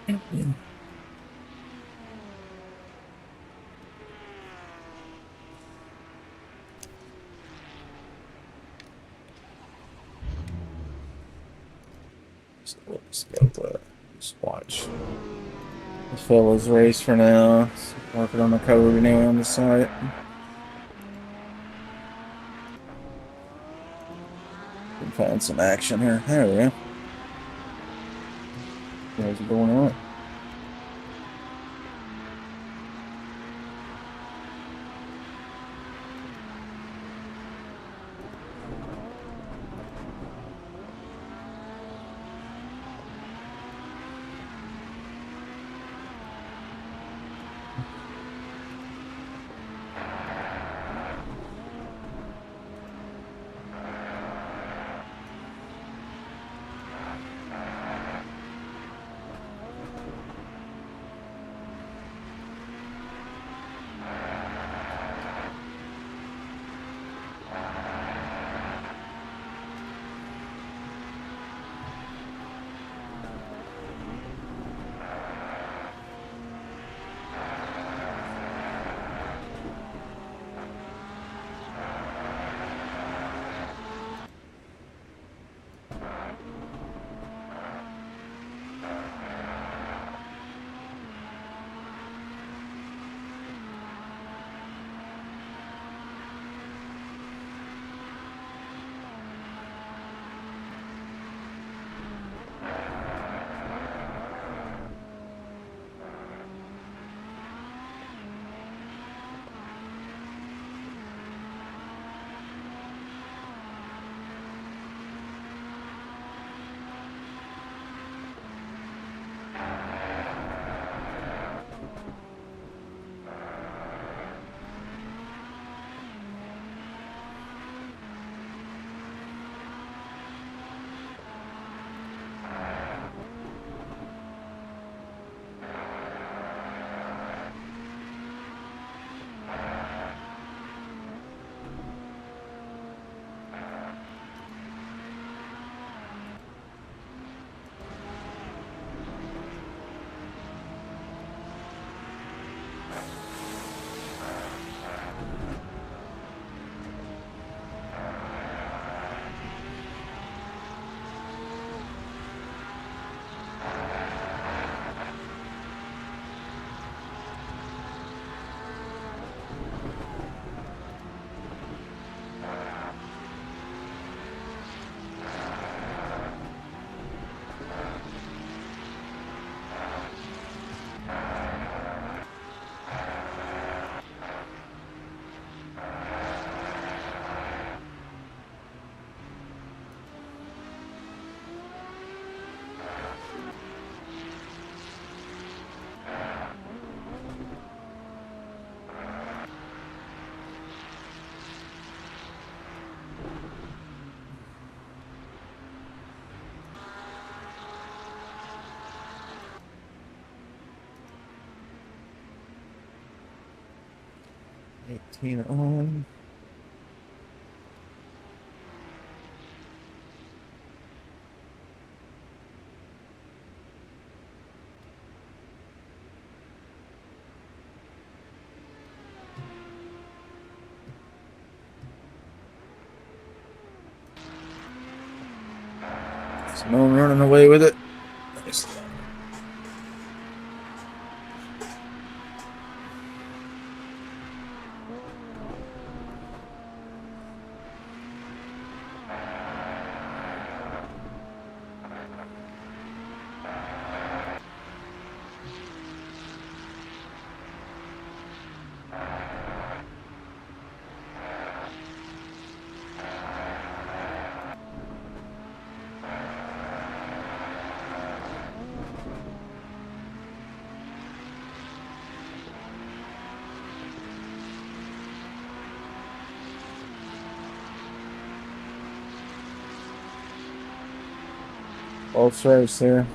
Yeah. So let's go just watch the fellas race for now. Working on the code anyway on the site. Can find some action here. There we go. What's going on? 18 on. Someone running away with it. False race there.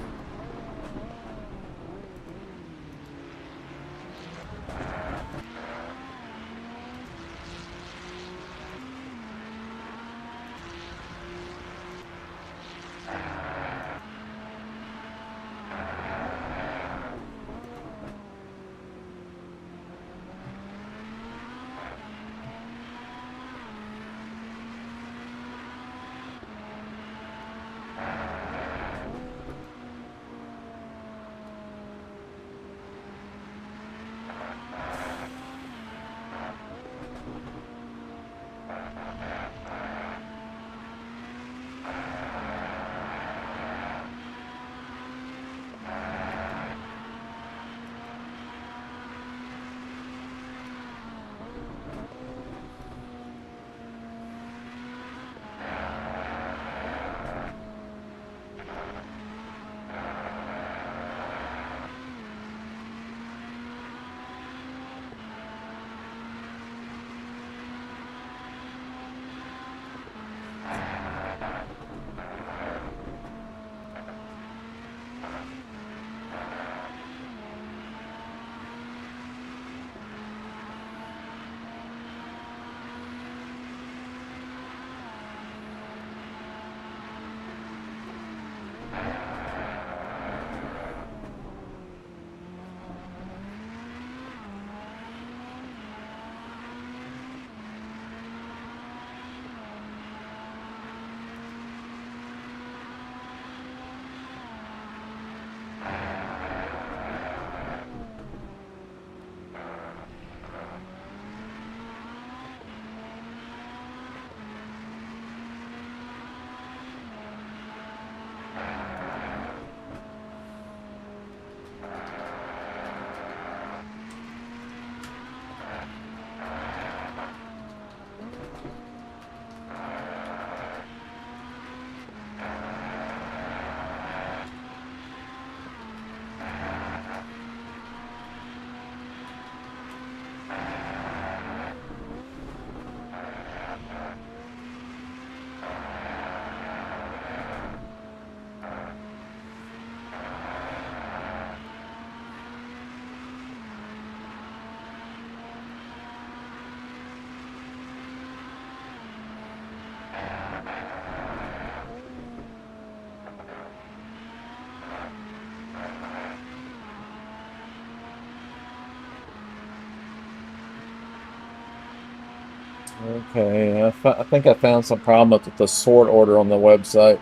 Okay, I think I found some problem with the sort order on the website.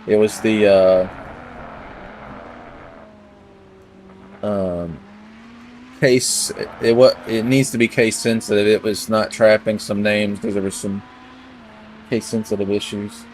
It was the um, case. It needs to be case sensitive. It was not trapping some names because there was some case sensitive issues.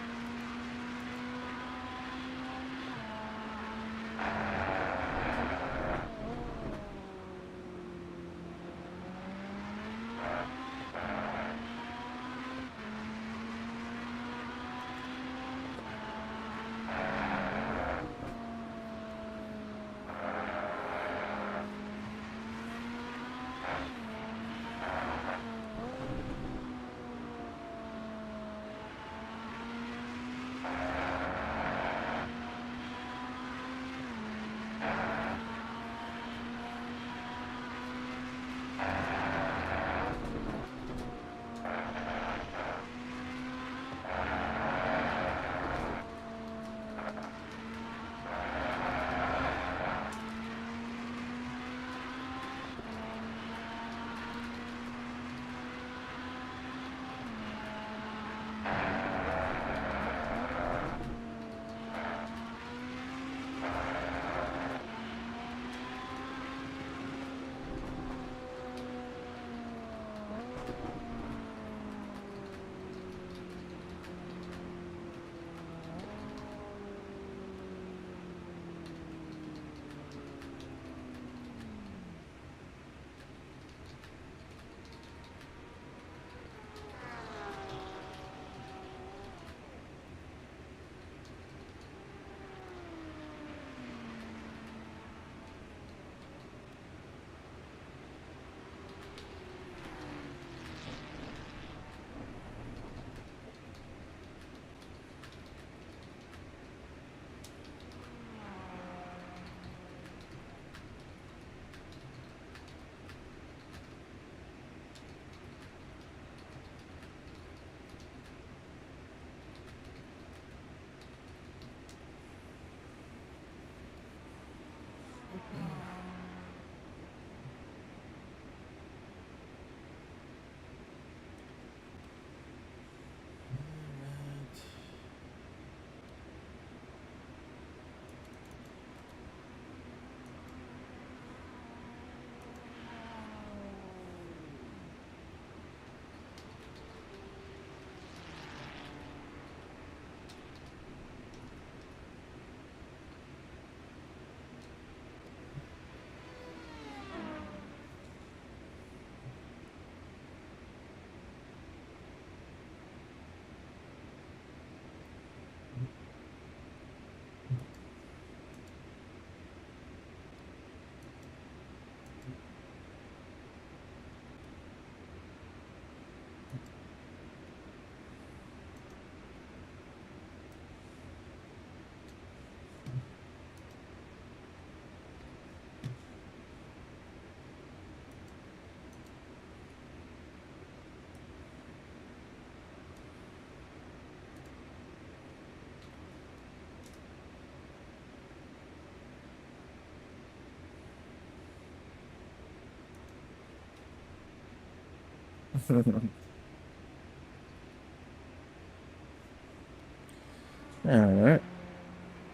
Alright.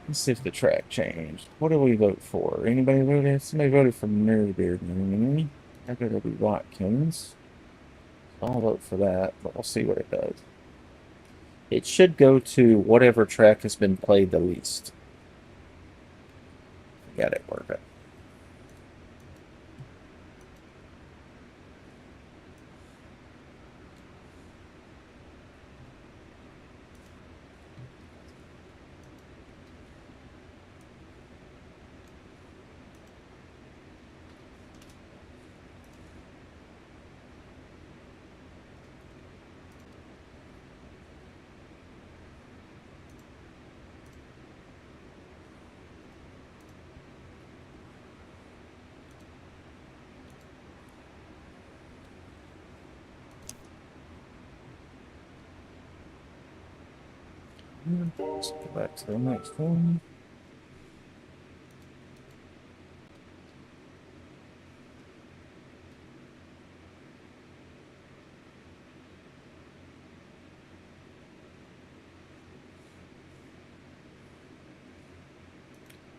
Let's see if the track changed. What do we vote for? Anybody voted? Somebody voted for Nerbeard. I gotta be Watkins. I'll vote for that, but we'll see what it does. It should go to whatever track has been played the least. Got it working. Let's go back to the next one.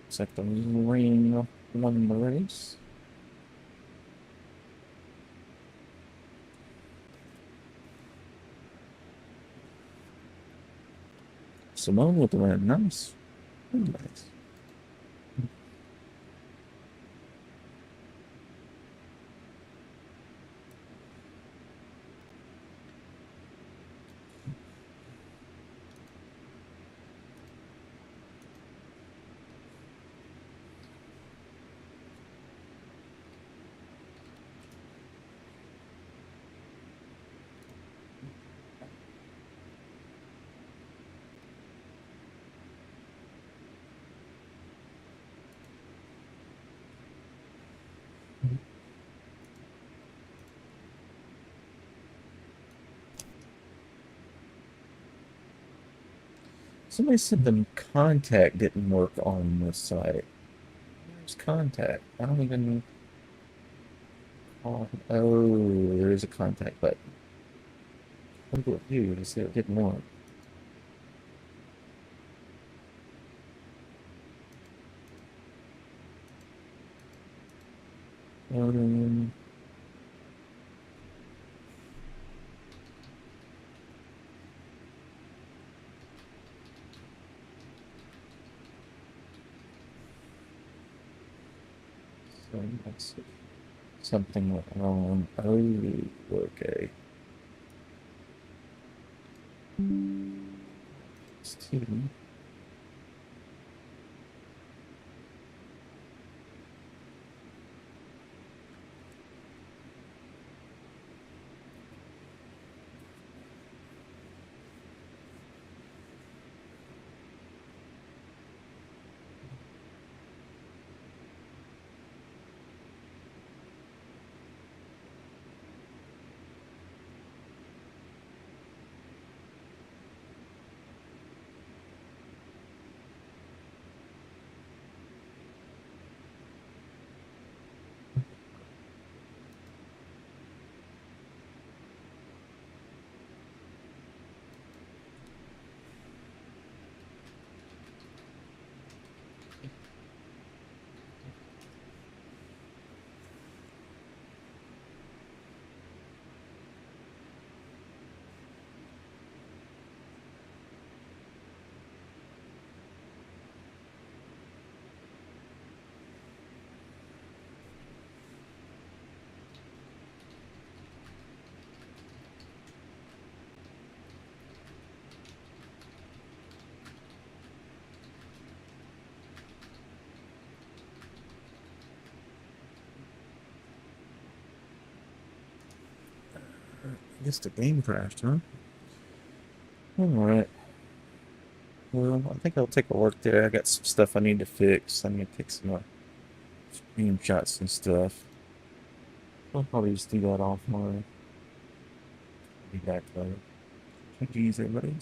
Looks like the ring won the race. Simone with the win. Nice. Nice. Somebody said the contact didn't work on this site. Where's contact? I don't even. Oh, there is a contact button. What do it do? They said it didn't work. Um, so let's see. Something went wrong. Oh, okay. It's two. I guess the game crashed, huh? Alright. Well, I think I'll take a look there. I got some stuff I need to fix. I need to take some screenshots and stuff. I'll probably just do that offline. Be back later. Take it easy, everybody.